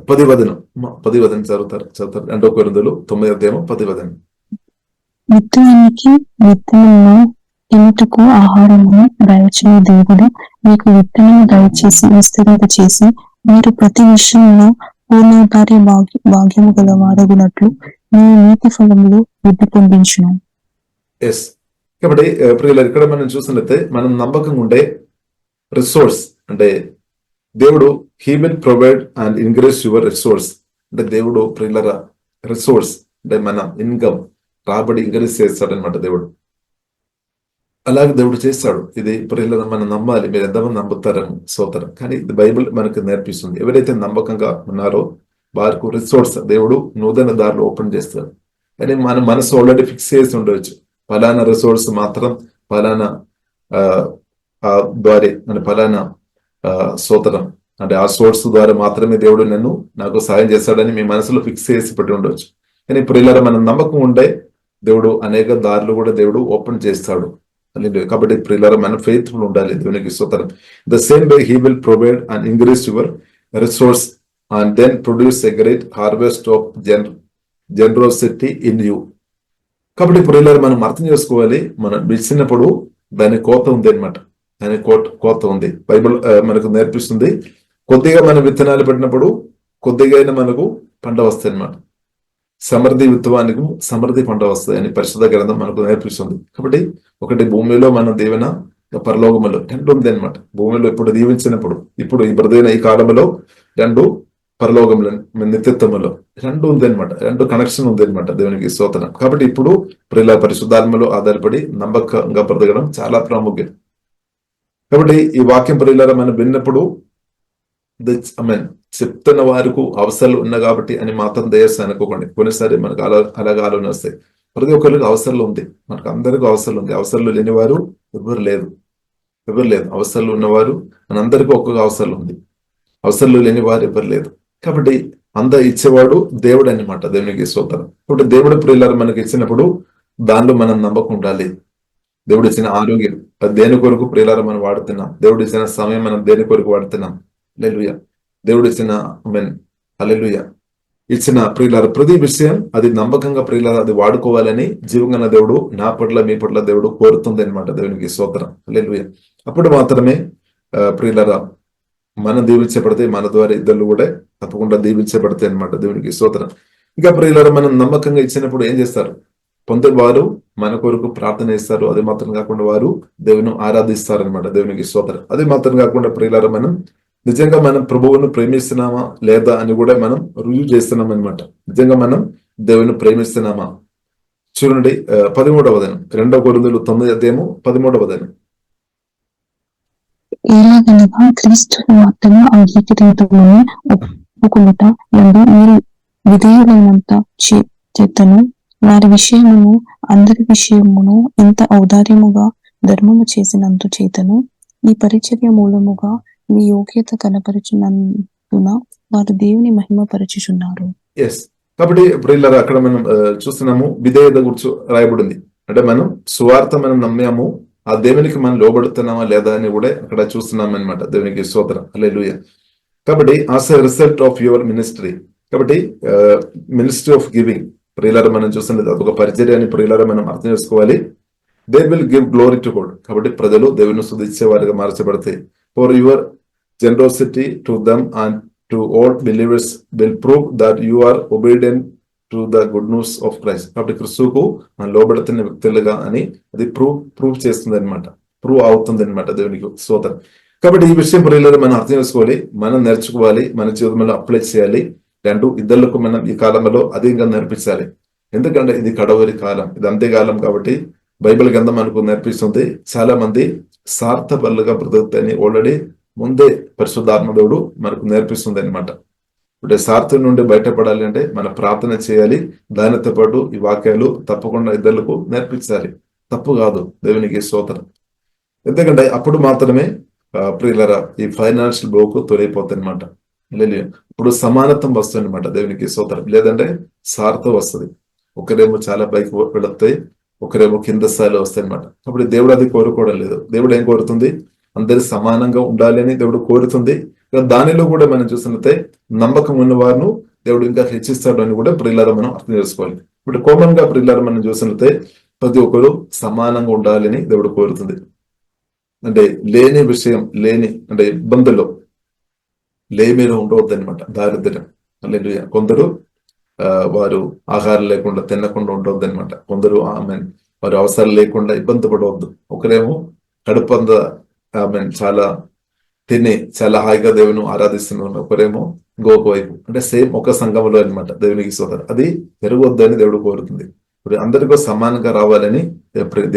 10వ వచనం చదువుతారు 2 కొరింథీయులు 9:10. విత్తనానికి విత్తనమును తినుటకు ఆహారమును దయచేయ దేవుడు మీకు విత్తనము దయచేసి విస్తరింప చేసి మీరు ప్రతి విషయంలో పూర్ణోదార్య భాగ్యము గల వారగునట్లు మీ నీతి ఫలములు వృద్ధి పొందించును. కాబట్టి ప్రియులారా ఇక్కడ మనం చూసినట్లయితే మనం నమ్మకంగా ఉండే రిసోర్స్ అంటే దేవుడు he will provide and increase your resource. అంటే దేవుడు ప్రియులారా రిసోర్స్ అంటే మన ఇన్కమ్ రాబడి ఇంక్రీజ్ చేస్తాడనమాట దేవుడు. అలాగే దేవుడు చేస్తాడు. ఇది ప్రియులారా మనం నమ్మాలి. మీరు ఎంతమంది నమ్ముతారని స్తోత్రం. కానీ ఇది బైబిల్ మనకు నేర్పిస్తుంది. ఎవరైతే నమ్మకంగా ఉన్నారో వారికి రిసోర్స్ దేవుడు నూతన దారులు ఓపెన్ చేస్తాడు. కానీ మన మనసు ఆల్రెడీ ఫిక్స్ చేసి ఉండవచ్చు, ఫలానా రిసోర్స్ మాత్రం ఫలానా ద్వారా అంటే ఫలానా స్తోత్రం అంటే ఆ సోర్స్ ద్వారా మాత్రమే దేవుడు నాకు సాయం చేస్తాడని మీ మనసులో ఫిక్స్ చేసి పెట్టి ఉండవచ్చు. కానీ ప్రియులారా మనం నమ్మకం ఉండే దేవుడు అనేక దారులు కూడా దేవుడు ఓపెన్ చేస్తాడు. కాబట్టి ప్రియులారా మనం ఫెయిత్ఫుల్ ఉండాలి, దేవునికి స్తోత్రం. The same way he will provide and increase your resource and then produce a great harvest of generosity in you. కాబట్టి ప్రియులారా మనం అర్థం చేసుకోవాలి, మనం విడిచినప్పుడు దాని కోత ఉంది అనమాట. దాని కోత ఉంది. బైబిల్ మనకు నేర్పిస్తుంది, కొద్దిగా మనం విత్తనాలు పెట్టినప్పుడు కొద్దిగా మనకు పంట వస్తాయి అనమాట. సమృద్ధి విత్తవానికి సమృద్ధి పంట వస్తాయి అని పరిశుద్ధ గ్రంథం మనకు నేర్పిస్తుంది. కాబట్టి ఒకటి భూమిలో మన దీవెన, పరలోకములో రెండు ఉంది అనమాట. భూమిలో ఇప్పుడు దీవించినప్పుడు, ఇప్పుడు ఈ బ్రదైన ఈ కాలంలో, రెండు పరలోకంలో నిత్యత్వములో రెండు ఉంది అనమాట. రెండు కనెక్షన్ ఉంది అనమాట, దేవునికి స్తోత్రం. కాబట్టి ఇప్పుడు ప్రియుల పరిశుద్ధాత్మలో ఆధారపడి నమ్మకంగా బ్రతకడం చాలా ప్రాముఖ్యం. కాబట్టి ఈ వాక్యం ప్రియులారా మనం విన్నప్పుడు చెప్తున్న వారికి అవసరాలు ఉన్నా కాబట్టి అని మాత్రం దయచేసి అనుకోకండి. కొన్నిసారి మనకు అలాగా ఆలోచన వస్తాయి. ప్రతి ఒక్కరికి అవసరాలు ఉంది, మనకు అందరికీ అవసరాలు ఉంది. అవసరాలు లేనివారు ఎవరు లేదు. అవసరాలు ఉన్నవారు మనందరికీ ఒక్కొక్క అవసరాలు ఉంది. అవసరాలు లేని వారు ఎవరు లేదు. కాబట్టి అంత ఇచ్చేవాడు దేవుడు అన్నమాట, దేవునికి స్తోత్రం. కాబట్టి దేవుడు ప్రియులారా మనకి ఇచ్చినప్పుడు దానిలో మనం నమ్మకం ఉండాలి. దేవుడు ఇచ్చిన ఆరోగ్యం అది దేని కొరకు ప్రియులారా మనం వాడుతున్నాం. దేవుడు ఇచ్చిన సమయం మనం దేని కొరకు వాడుతున్నాం. హల్లెలూయా. దేవుడు ఇచ్చిన హల్లెలూయా ఇచ్చిన ప్రియులారా ప్రతి విషయం అది నమ్మకంగా ప్రియులారా అది వాడుకోవాలని జీవంగా దేవుడు నా పట్ల మీ పట్ల దేవుడు కోరుతుంది అనమాట, దేవునికి స్తోత్రం. హల్లెలూయా. అప్పుడు మాత్రమే ప్రియులారా మనం దీవించబడితే మన ద్వారా ఇద్దరు కూడా తప్పకుండా దీవించబడతాయి అనమాట, దేవునికి స్తోత్రం. ఇంకా ప్రియులారా మనం నమ్మకంగా ఇచ్చినప్పుడు ఏం చేస్తారు, కొందరు వారు మన కొరకు ప్రార్థన చేస్తారు. అది మాత్రం కాకుండా వారు దేవుని ఆరాధిస్తారు అనమాట, దేవునికి స్తోత్రం. అది మాత్రం కాకుండా ప్రియులారా మనం నిజంగా మనం ప్రభువును ప్రేమిస్తున్నామా లేదా అని కూడా మనం రుజువు చేస్తున్నాం అనమాట. నిజంగా మనం దేవుని ప్రేమిస్తున్నామా చూడండి. 13వ వచనం 2 కొరింథీయులు 9:13. ఎలాగనగా క్రీస్తు వార్తను అంగీకరించమని ఒప్పుకొనుట యందు మీరు విధేయులైనంత చేతను వారి విషయమును అందరి విషయమును ఇంత ఔదార్యముగా ధర్మము చేసినంత చేతను ఈ పరిచర్య మూలముగా మీ యోగ్యత చొప్పున వారు దేవుని మహిమపరచుచున్నారు. ఎస్, కాబట్టి ప్రియులారా అక్కడ మనం చూస్తున్నాము విధేయత గురించి రాయబడింది. అంటే మనం సువార్త మనం నమ్మాము, ఆ దేవునికి మనం లోబడుతున్నామా లేదా అని కూడా అక్కడ చూస్తున్నాం అనమాట. దేవునికి స్తోత్రం, హల్లెలూయా. కాబట్టి as a result of your ministry, కాబట్టి మినిస్ట్రీ ఆఫ్ గివింగ్ ప్రియులారా మనం చూస్తున్నది అదొక పరిచర్య అని ప్రియులారా మనం అర్థం చేసుకోవాలి. They will give glory to God, కాబట్టి ప్రజలు దేవుని స్తుతించే వారిగా మార్చబడతాయి. For your generosity to them and to all believers will prove that you are obedient to the good news of Christ. కాబట్టి క్రిస్తుకు లోబడుతున్న వ్యక్తులుగా అని అది ప్రూవ్ చేస్తుంది అనమాట, ప్రూవ్ అవుతుంది అనమాట. దేవునికి స్తోత్రం. కాబట్టి ఈ విషయం ప్రియులారా మనం అర్థం చేసుకోవాలి, మనం నేర్చుకోవాలి, మన జీవితంలో అప్లై చేయాలి. రెండు ఇద్దరులకు మనం ఈ కాలంలో అధికంగా నేర్పించాలి. ఎందుకంటే ఇది కడవరి కాలం, ఇది అంత్యకాలం. కాబట్టి బైబిల్ గ్రంథం మనకు నేర్పిస్తుంది చాలా మంది స్వార్థపరులుగా బ్రతుకుతాయని ఆల్రెడీ ముందే పరిశుద్ధాత్మ దేవుడు మనకు నేర్పిస్తుంది అనమాట. ఇప్పుడు స్వార్థం నుండి బయటపడాలి అంటే మన ప్రార్థన చేయాలి, దానితో పాటు ఈ వాక్యాలు తప్పకుండా ఇద్దరులకు నేర్పించాలి. తప్పు కాదు, దేవునికి స్తోత్రం. ఎందుకంటే అప్పుడు మాత్రమే ప్రియులారా ఈ ఫైనాన్షియల్ బ్లోక్ తొలగిపోతుంది అనమాట. ఇప్పుడు సమానత్వం వస్తుంది అనమాట. దేవునికి స్తోత్రం. లేదంటే స్వార్థం వస్తుంది, ఒకరేమో చాలా పైకి వెళుతాయి, ఒకరేమో కింద స్థాయిలో వస్తాయి అనమాట. కాబట్టి దేవుడు అది కోరుకోవడం లేదు. దేవుడు ఏం కోరుతుంది, అందరి సమానంగా ఉండాలి అని దేవుడు కోరుతుంది. దానిలో కూడా మనం చూసినట్లయితే నమ్మకం ఉన్న వారిను దేవుడు ఇంకా హెచ్చిస్తాడు అని కూడా ప్రియులారా మనం అర్థం చేసుకోవాలి. ఇప్పుడు కామన్ గా ప్రియులారా మనం చూసినట్లయితే ప్రతి ఒక్కరు సమానంగా ఉండాలని దేవుడు కోరుతుంది. అంటే లేని విషయం, లేని అంటే ఇబ్బందుల్లో లేమిలో ఉండవద్దు అనమాట. దారిద్ర్యం, హల్లెలూయా. కొందరు వారు ఆహారం లేకుండా తినకుండా ఉండవద్దు అనమాట. కొందరు వారు అవసరం లేకుండా ఇబ్బంది పడవద్దు. ఒకరేమో కడుపంద చాలా తిని చాలా హాయిగా దేవుని ఆరాధిస్తున్నారు, ఒకరేమో ఇంకొక వైపు. అంటే సేమ్ ఒక సంఘంలో అనమాట. దేవునికి స్తోత్రం. అది జరగవద్దు అని దేవుడు కోరుతుంది. ఇప్పుడు అందరికీ సమానంగా రావాలని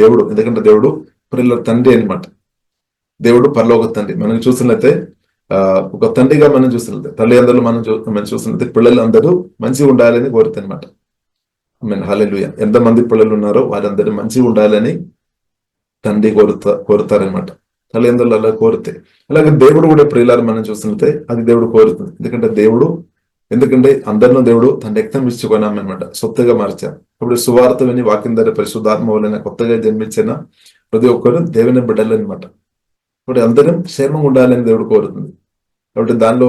దేవుడు, ఎందుకంటే దేవుడు పిల్లల తండ్రి అనమాట. దేవుడు పరలోక తండ్రి. మనం చూసినట్లయితే ఒక తండ్రిగా మనం చూసినట్లయితే తల్లిదండ్రులు మనం చూసినట్లయితే పిల్లలు అందరూ మంచిగా ఉండాలని కోరుతుంది అనమాట. హల్లెలూయా. ఎంతమంది పిల్లలు ఉన్నారో వారందరూ మంచిగా ఉండాలని తండ్రి కోరుతారనమాట. తల్లిదండ్రులు అలా కోరితే, అలాగే దేవుడు కూడా ప్రియులారా మనం చూసినట్లయితే అది దేవుడు కోరుతుంది. ఎందుకంటే అందరిలో దేవుడు తన రక్తం ఇచ్చుకున్నామన్నమాట, సొత్తుగా మార్చాం. ఇప్పుడు సువార్త విని వాక్యం ద్వారా పరిశుద్ధాత్మ వలన కొత్తగా జన్మించిన ప్రతి ఒక్కరు దేవుని బిడ్డలన్నమాట. ఇప్పుడు అందరం క్షేమంగా ఉండాలని దేవుడు కోరుతుంది. కాబట్టి దానిలో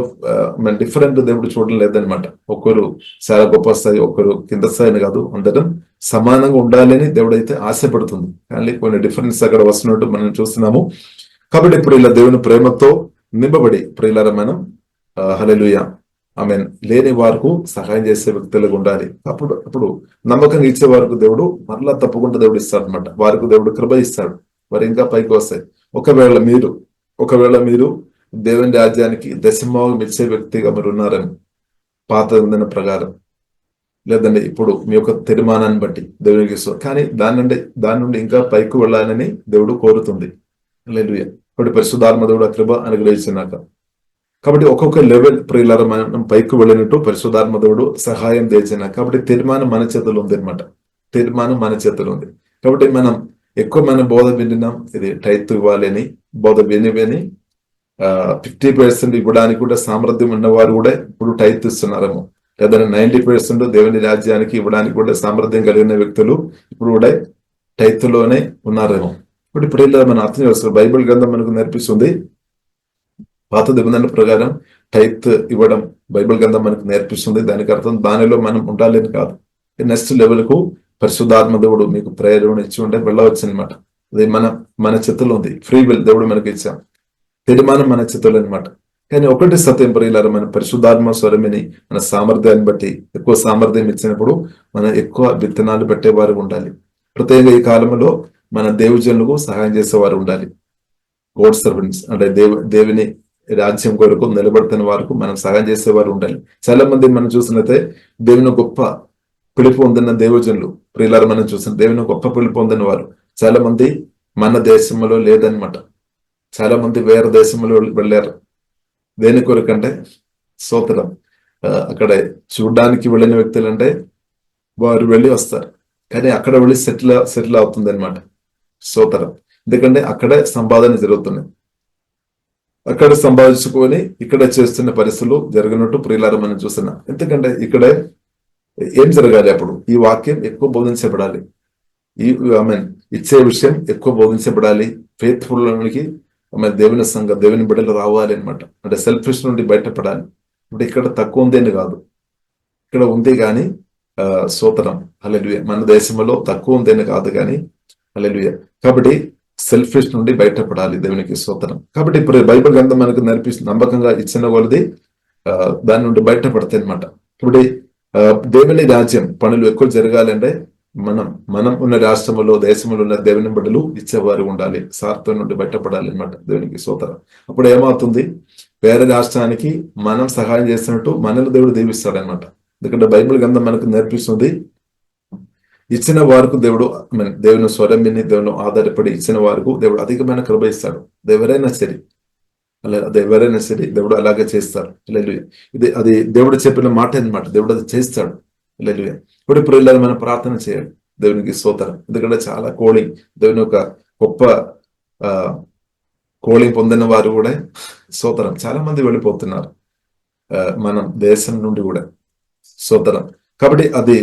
డిఫరెంట్ దేవుడు చూడడం లేదనమాట. ఒక్కరు చాలా గొప్ప స్థాయి, ఒక్కరు కింద స్థాయిని కాదు, అందరం సమానంగా ఉండాలని దేవుడు అయితే ఆశపడుతుంది. కానీ కొన్ని డిఫరెన్స్ అక్కడ వస్తున్నట్టు మనం చూస్తున్నాము. కాబట్టి ఇప్పుడు ఇలా దేవుని ప్రేమతో నింపబడి ప్రియులారా మనం హల్లెలూయా ఆమేన్ లేని వారికి సహాయం చేసే వ్యక్తులుగా ఉండాలి. అప్పుడు నమ్మకంగా ఇచ్చే వారికి దేవుడు మరలా తప్పకుండా దేవుడు ఇస్తాడు అనమాట. వారికి దేవుడు కృప ఇస్తాడు, వారు ఇంకా పైకి వస్తాయి. ఒకవేళ మీరు దేవుని రాజ్యానికి దశమభాగం ఇచ్చే వ్యక్తిగా మీరు ఉన్నారని పాత నిబంధన ప్రకారం, లేదంటే ఇప్పుడు మీ యొక్క తీర్మానాన్ని బట్టి దేవునికి ఇస్తారు. కానీ దాని నుండి ఇంకా పైకి వెళ్ళాలని దేవుడు కోరుతుంది. హల్లెలూయా. ఇప్పుడు పరిశుద్ధాత్మ దేవుడు కృప అనుగ్రహించినాక, కాబట్టి ఒక్కొక్క లెవెల్ ప్రియులారా మనం పైకి వెళ్ళినట్టు పరిశుద్ధాత్మ దేవుడు సహాయం చేసినాక, కాబట్టి తీర్మానం మన చేతులు ఉంది అనమాట. తీర్మానం మన చేతులు ఉంది. కాబట్టి మనం ఎక్కువ బోధ విన్నాం, ఇది టైత్ ఇవ్వాలని బోధ విని 50% ఇవ్వడానికి కూడా సామర్థ్యం ఉన్నవారు కూడా ఇప్పుడు టైత్ ఇస్తున్నారేమో, లేదా 90% దేవుని రాజ్యానికి ఇవ్వడానికి కూడా సామర్థ్యం కలిగిన వ్యక్తులు ఇప్పుడు కూడా టైత్లోనే ఉన్నారేమో. ఇప్పుడు ఇలా మనం అర్థం చేస్తాం. బైబిల్ గ్రంథం మనకు నేర్పిస్తుంది పాత నిబంధన ప్రకారం టైత్ ఇవ్వడం బైబిల్ గ్రంథం మనకు నేర్పిస్తుంది. దానికి అర్థం దానిలో మనం ఉండాలని కాదు. నెక్స్ట్ లెవెల్ కు పరిశుద్ధాత్మ దేవుడు మీకు ప్రేరణ ఇచ్చి ఉంటే వెళ్ళవచ్చు అనమాట. అది మన చేతుల్లో ఉంది. ఫ్రీ విల్ దేవుడు మనకి ఇచ్చాం, తీర్మానం మన చేతుల్లో అనమాట. కానీ ఒకటి సత్యం ప్రియులారా, మన పరిశుద్ధాత్మ స్వరమిని మన సామర్థ్యాన్ని బట్టి ఎక్కువ సామర్థ్యం ఇచ్చినప్పుడు మనం ఎక్కువ విత్తనాలు పెట్టేవారు ఉండాలి. ప్రత్యేకంగా ఈ కాలంలో మన దేవుజనులకు సహాయం చేసేవారు ఉండాలి. గోడ్ సర్వెంట్స్ అంటే దేవుని రాజ్యం కొరకు నిలబడుతున్న వారికి మనం సహాయం చేసేవారు ఉండాలి. చాలా మంది మనం చూసినట్లయితే దేవుని గొప్ప పిలుపు పొందిన దేవజనులు ప్రియులారా, మనం చూసిన దేవుని గొప్ప పిలుపు పొందిన వారు చాలా మంది మన దేశంలో లేదనమాట. చాలా మంది వేరే దేశంలో వెళ్ళారు. దేని కొరకంటే స్తోత్రం, అక్కడ చూడడానికి వెళ్ళిన వ్యక్తులు అంటే వారు వెళ్ళి వస్తారు, కానీ అక్కడ వెళ్ళి సెటిల్ అవుతుంది అనమాట. స్తోత్రం. ఎందుకంటే అక్కడే సంపాదన జరుగుతుంది. అక్కడ సంపాదించుకొని ఇక్కడ చేస్తున్న పరిస్థితులు జరిగినట్టు ప్రియులారా మనం చూస్తున్నాం. ఎందుకంటే ఇక్కడే ఏం జరగాలి? అప్పుడు ఈ వాక్యం ఎక్కువ బోధించబడాలి, ఈ ఇచ్చే విషయం ఎక్కువ బోధించబడాలి. ఫెయిత్ఫుల్కి దేవుని బిడ్డలు రావాలి అనమాట. అంటే సెల్ఫిష్ నుండి బయటపడాలి. అంటే ఇక్కడ తక్కువ ఉందేని కాదు, ఇక్కడ ఉంది కానీ స్తోత్రం హల్లెలూయా. మన దేశంలో తక్కువ ఉందేని కాదు కానీ హల్లెలూయా. కాబట్టి సెల్ఫిష్ నుండి బయటపడాలి, దేవునికి స్తోత్రం. కాబట్టి ఇప్పుడు బైబిల్ గ్రంథం మనకు నమ్మకంగా ఇచ్చిన వాళ్ళది దాని నుండి బయటపడతాయి అనమాట. ఇప్పుడు దేవుని రాజ్యం పనులు ఎక్కువ జరగాలంటే మనం ఉన్న రాష్ట్రంలో దేశంలో ఉన్న దేవుని బిడ్డలు ఇచ్చేవారు ఉండాలి, స్వార్థం నుండి బయటపడాలి అనమాట, దేవునికి స్తోత్రం. అప్పుడు ఏమవుతుంది? వేరే రాష్ట్రానికి మనం సహాయం చేస్తున్నట్టు మనల్ని దేవుడు దీవిస్తాడు అనమాట. ఎందుకంటే బైబిల్ గ్రంథం మనకు నేర్పిస్తుంది, ఇచ్చిన వారికి దేవుడు దేవుని స్వరం విని దేవుని ఆధారపడి ఇచ్చిన వారికి దేవుడు అధికమైన కృప ఇస్తాడు. ఎవరైనా సరే దేవుడు అలాగే చేస్తారు. అది దేవుడు చెప్పిన మాట అనమాట, దేవుడు అది చేస్తాడు. ఇప్పుడు ఇలా మనం ప్రార్థన చేయాలి, దేవునికి స్తోత్రం. ఎందుకంటే చాలా కోలింగ్, దేవుని ఒక గొప్ప కోలింగ్ పొందిన వారు కూడా స్తోత్రం చాలా మంది వెళ్ళిపోతున్నారు మనం దేశం నుండి కూడా స్తోత్రం. కాబట్టి అది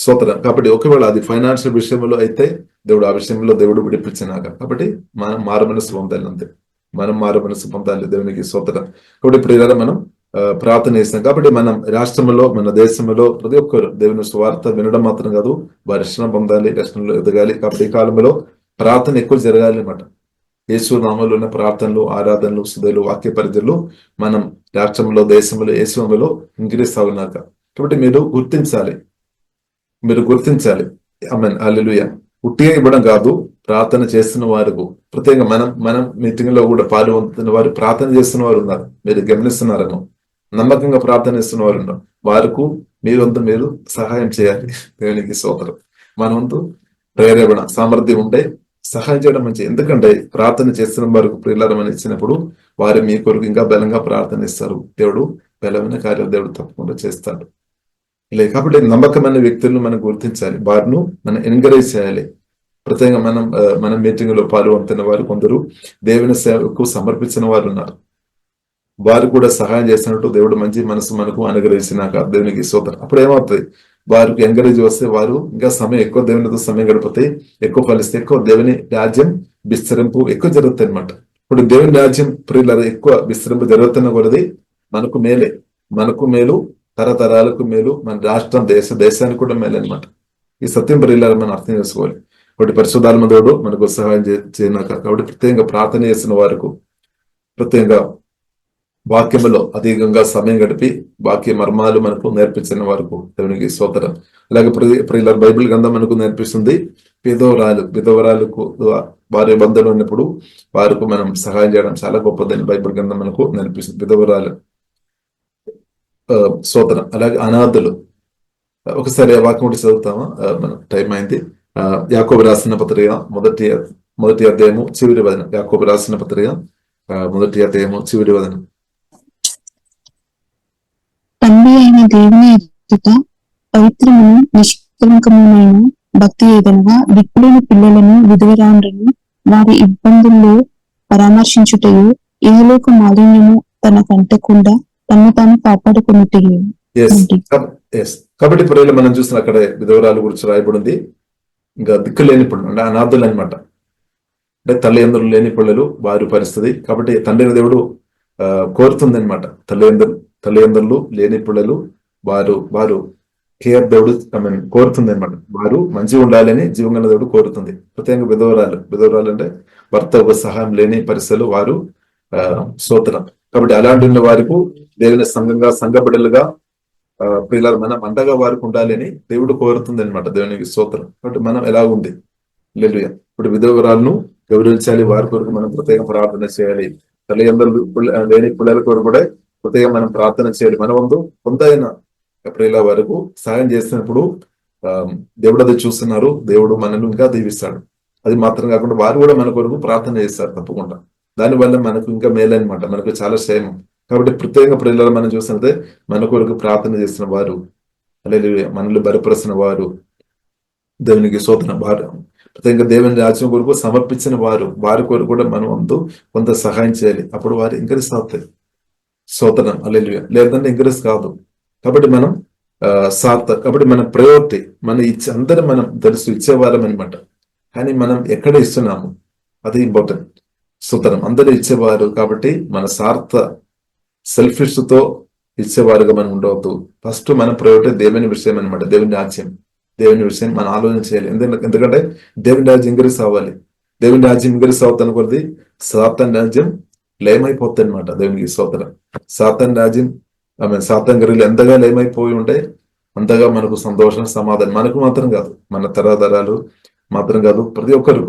స్తోత్రం. కాబట్టి ఒకవేళ అది ఫైనాన్షియల్ విషయంలో అయితే దేవుడు ఆ విషయంలో దేవుడు విడిపించినాక, కాబట్టి మనం మారు మనసు పొందాలి, అంతే మనం మారు మనసు పొందాలి, దేవునికి స్తోత్రం. కాబట్టి ఇప్పుడు మనం ప్రార్థన చేస్తాం. కాబట్టి మనం రాష్ట్రంలో మన దేశంలో ప్రతి ఒక్కరు దేవుని స్వార్థ వినడం మాత్రం కాదు, వారి రక్షణ పొందాలి, రక్షణలో ఎదగాలి. కాబట్టి ఈ కాలంలో ప్రార్థన ఎక్కువ జరగాలి అన్నమాట. యేసు నామములో ఉన్న ప్రార్థనలు, ఆరాధనలు, స్తుతులు, వాక్య పరిచర్లు మనం రాష్ట్రంలో దేశంలో యేసులో ఇంక్రీస్తా ఉన్నాక. కాబట్టి మీరు గుర్తించాలి. ఆమేన్ హల్లెలూయా. ఉట్టిగా ఇవ్వడం కాదు, ప్రార్థన చేస్తున్న వారికి ప్రత్యేకంగా మనం మీటింగ్ లో కూడా పాల్గొంటున్న వారు, ప్రార్థన చేస్తున్న వారు ఉన్నారు, మీరు గమనిస్తున్నారేమో. నమ్మకంగా ప్రార్థన చేస్తున్న వారు ఉన్నారు, వారికి మీరంతా మీరు సహాయం చేయాలి, దేవునికి స్తోత్రం. మన వంతు ప్రేరేపణ సామర్థ్యం ఉంటే సహాయం చేయడం మంచిది. ఎందుకంటే ప్రార్థన చేస్తున్న వారికి ప్రియులారమని ఇచ్చినప్పుడు వారు మీ కొరకు ఇంకా బలంగా ప్రార్థన ఇస్తారు. దేవుడు బలమైన కార్యాలు దేవుడు తప్పకుండా చేస్తాడు. కాబట్టి నమ్మకమైన వ్యక్తులను మనం గుర్తించాలి, వారిని మనం ఎంకరేజ్ చేయాలి. ప్రత్యేకంగా మన మీటింగ్ లో పాల్గొంటున్న వారు కొందరు దేవుని సేవకు సమర్పించిన వారు ఉన్నారు, వారు కూడా సహాయం చేసినట్టు దేవుడు మంచి మనసు మనకు అనుగ్రహించినాక, దేవునికి స్తోత్రం. అప్పుడు ఏమవుతుంది? వారికి ఎంకరేజ్ వస్తే వారు ఇంకా సమయం ఎక్కువ దేవునితో సమయం గడిపితే ఎక్కువ ఫలిస్తే ఎక్కువ దేవుని రాజ్యం విస్తరింపు ఎక్కువ జరుగుతాయి అనమాట. ఇప్పుడు దేవుని రాజ్యం ప్రియుల ఎక్కువ విస్తరింపు జరుగుతున్న కొలది మనకు మేలు, తరతరాలకు మేలు, మన రాష్ట్రం దేశానికి కూడా మేలు అనమాట. ఈ సత్యం ప్రియుల మనం అర్థం చేసుకోవాలి. కాబట్టి పరిశుద్ధాత్మ దేవుడు మనకు సహాయం చేయనాక, కాబట్టి ప్రత్యేకంగా ప్రార్థన చేసిన వారికి, ప్రత్యేకంగా వాక్యములో అధికంగా సమయం గడిపి వాక్య మర్మాలు మనకు నేర్పించిన వారికి దేవునికి స్తోత్రం. అలాగే ప్రియుల బైబిల్ గ్రంథం మనకు నేర్పిస్తుంది, విధవరాలకు వారి బంధువులు ఉన్నప్పుడు వారికి మనం సహాయం చేయడం చాలా గొప్పదని బైబిల్ గ్రంథం మనకు నేర్పిస్తుంది. విధవరాలు స్తోత్రం. అలాగే అనాథులు. ఒకసారి వాక్యం ఒకటి చదువుతామా? మన టైం అయింది. యాకోబు రాసిన పత్రిక మొదటి అధ్యాయము చివరి వదనం. యాకోబు రాసిన పత్రిక మొదటి అధ్యాయము చివరి వదనం. తండ్రి అయిన దేవుని ఎదుట పవిత్రమును నిష్కలంకమైన భక్తి ఏదనగా దిక్కులేని పిల్లలను, విధవరాండ్రను వారి ఇబ్బందుల్లో పరామర్శించుటయు, ఇహలోక మాలిన్యము తన కంటకుండా తను తాను కాపాడుకున్నట్టు. కాబట్టి ఇప్పుడు మనం చూస్తున్న అక్కడ విధవరాలు గురించి రాయబడింది. ఇంకా దిక్కు లేని పిల్లలు అంటే అనాథులు అనమాట. అంటే తల్లిదండ్రులు లేని పిల్లలు వారి పరిస్థితి. కాబట్టి తండ్రి దేవుడు కోరుతుంది అనమాట, తల్లిదండ్రులు లేని పిల్లలు వారు కేర్ దేవుడు కోరుతుంది అనమాట. వారు మంచిగా ఉండాలని జీవంగా దేవుడు కోరుతుంది. ప్రత్యేకంగా విధవరాలు అంటే భర్త ఒక సహాయం లేని పరిస్థితులు వారు స్తోత్రం. కాబట్టి అలాంటి ఉన్న వారికి దేవుని సంఘ బిడ్డలుగా పిల్లలు మనం అండగా వారికి ఉండాలి అని దేవుడు కోరుతుంది అనమాట, దేవునికి స్తోత్రం. కాబట్టి మనం ఎలా ఉంది హల్లెలూయా. ఇప్పుడు విధవరాలను గౌరవించాలి, వారి కొరకు మనం ప్రత్యేక ప్రార్థన చేయాలి. తల్లిదండ్రులు లేని పిల్లల కొరకు కూడా ప్రత్యేకంగా మనం ప్రార్థన చేయాలి. మన వంతు కొంతైన ప్రియుల వరకు సహాయం చేసినప్పుడు దేవుడు అది చూస్తున్నారు, దేవుడు మనల్ని ఇంకా దీవిస్తాడు. అది మాత్రం కాకుండా వారు కూడా మన కొరకు ప్రార్థన చేస్తారు తప్పకుండా. దానివల్ల మనకు ఇంకా మేలనమాట, మనకు చాలా క్షేమం. కాబట్టి ప్రత్యేకంగా ప్రియులను మనం చూసినట్లయితే మన కొరకు ప్రార్థన చేసిన వారు, హల్లెలూయా, మనల్ని బలపరుచిన వారు, దేవునికి స్తోత్రం. ప్రత్యేకంగా దేవుని రాజ్యం కొరకు సమర్పించిన వారి కొరకు కూడా మనం కొంత సహాయం చేయాలి. అప్పుడు వారు ఇంక్రీస్ అవుతాయి. స్తోత్రం, హల్లెలూయా. లేదంటే ఇంక్రీస్ కాదు. కాబట్టి మనం కాబట్టి మన ప్రయారిటీ అందరం మనం తెలుసు ఇచ్చేవారం అనమాట. కానీ మనం ఎక్కడ ఇస్తున్నాము అది ఇంపార్టెంట్. స్తోత్రం. అందరూ ఇచ్చేవారు కాబట్టి మన సెల్ఫిష్ తో ఇచ్చేవారుగా మనం ఉండవద్దు. ఫస్ట్ మన ప్రయారిటీ దేవుని విషయం అనమాట. దేవుని రాజ్యం, దేవుని విషయం మనం ఆలోచన చేయాలి. ఎందుకంటే దేవుని రాజ్యం ఇంక్రీస్ అవ్వాలి. దేవుని రాజ్యం ఇంక్రీస్ అవుతాను కొద్ది సాతాన్ రాజ్యం లేమైపోతుంది అనమాట. దేవునికి స్తోత్రం. సాతాన్ రాజ్యం సాతాన్ గరీలు ఎంతగా లేమైపోయి ఉంటే అంతగా మనకు సంతోషం, సమాధానం. మనకు మాత్రం కాదు, మన తరాతరాలు మాత్రం కాదు, ప్రతి ఒక్కరు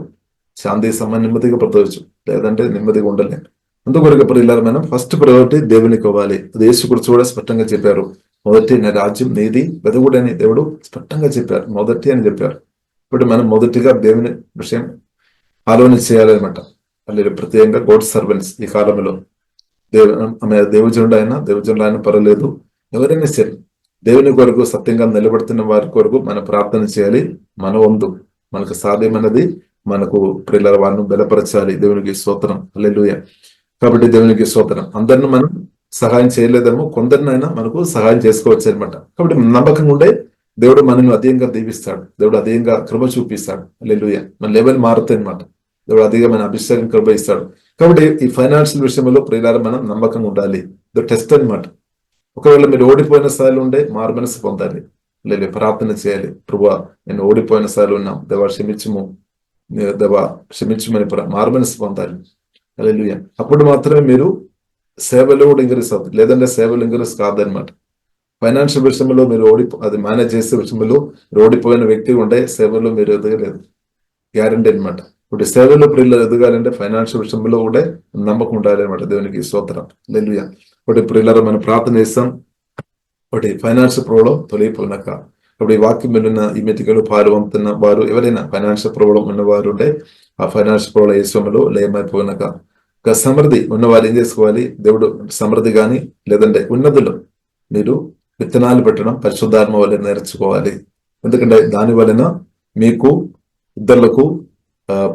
శాంతి సమాధానం నెమ్మదిగా బ్రతకవచ్చు. లేదంటే నెమ్మదిగా ఉండలేము. అందుకొరకు ప్రియులారా, మనం ఫస్ట్ ప్రయారిటీ దేవునికి ఇవ్వాలి. అది యేసు కూడా స్పష్టంగా చెప్పారు. మొదటి నా రాజ్యం నీది వెదగుడని దేవుడు స్పష్టంగా చెప్పారు. మొదటి అని చెప్పారు. ఇప్పుడు మనం మొదటిగా దేవుని విషయం ఆలోచన చేయాలన్నమాట. అలాగే ప్రత్యేకంగా గోడ్ సర్వెంట్స్ ఈ కాలంలో దేవుజనుడు అయినా పర్వాలేదు, ఎవరైనా సరే దేవుని కొరకు సత్యంగా నిలబడుతున్న వారి కొరకు మనం ప్రార్థన చేయాలి. మన వంతు మనకు సాధ్యమైనది మనకు ప్రియుల వారిని బలపరచాలి. దేవునికి స్తోత్రం, హల్లెలూయా. కాబట్టి దేవునికి స్తోత్రం. అందరిని మనం సహాయం చేయలేదేమో, కొందరినైనా మనకు సహాయం చేసుకోవచ్చు అనమాట. కాబట్టి నమ్మకంగా ఉండే దేవుడు మనల్ని అధికంగా దీవిస్తాడు. దేవుడు అధికంగా కృప చూపిస్తాడు. హల్లెలూయా. మన లెవెల్ మారుతాయి అనమాట. దేవుడు అధికమైన అభిషేకం కృప ఇస్తాడు. కాబట్టి ఈ ఫైనాన్షియల్ విషయంలో ప్రియులారా మనం నమ్మకంగా ఉండాలి. ఇది టెస్ట్ అనమాట. ఒకవేళ మీరు ఓడిపోయిన స్థాయిలో ఉండే మారు మనసు పొందాలి. లేదు, ప్రార్థన చేయాలి. ప్రభువా, నేను ఓడిపోయిన స్థాయిలో ఉన్నాం, దేవా క్షమించమని మారు మనసు పొందాలి. హల్లెలూయా. అప్పుడు మాత్రమే మీరు సేవలో కూడా ఇంక్రీస్ అవుతుంది. లేదంటే సేవలు ఇంక్రీస్ కాదనమాట. ఫైనాన్షియల్ విషయంలో మీరు అది మేనేజ్ చేసే విషయంలో ఓడిపోయిన వ్యక్తి ఉంటే సేవలో మీరు ఎదగలేదు, గ్యారంటీ అనమాట. ఇప్పుడు సేవలో ప్రియులు ఎదగాలంటే ఫైనాన్షియల్ విషయంలో కూడా నమ్మకం ఉండాలి అనమాట. దేవునికి స్తోత్రం, హల్లెలూయా. ఒకటి ప్రియులారా మనం ప్రార్థన చేస్తాం. ఒకటి ఫైనాన్షియల్ ప్రాబ్లం తొలగిపోయినాక, ఇప్పుడు ఈ వాక్యం విన్న ఈ మెతికలు పాల్గొంటున్న వారు ఎవరైనా ఫైనాన్షియల్ ప్రాబ్లం ఉన్నవారు ఉంటే ఆ ఫైనాన్షియల్ ప్రాబ్లం ఏ సమయంలో లేమైపోయినాక సమృద్ధి ఉన్నవారు ఏం చేసుకోవాలి? దేవుడు సమృద్ధి కానీ లేదంటే ఉన్నదులు మీరు విత్తనాలు పెట్టడం పరిశుద్ధాత్మ వల్ల నేర్చుకోవాలి. ఎందుకంటే దాని వలన మీకు ఇద్దరులకు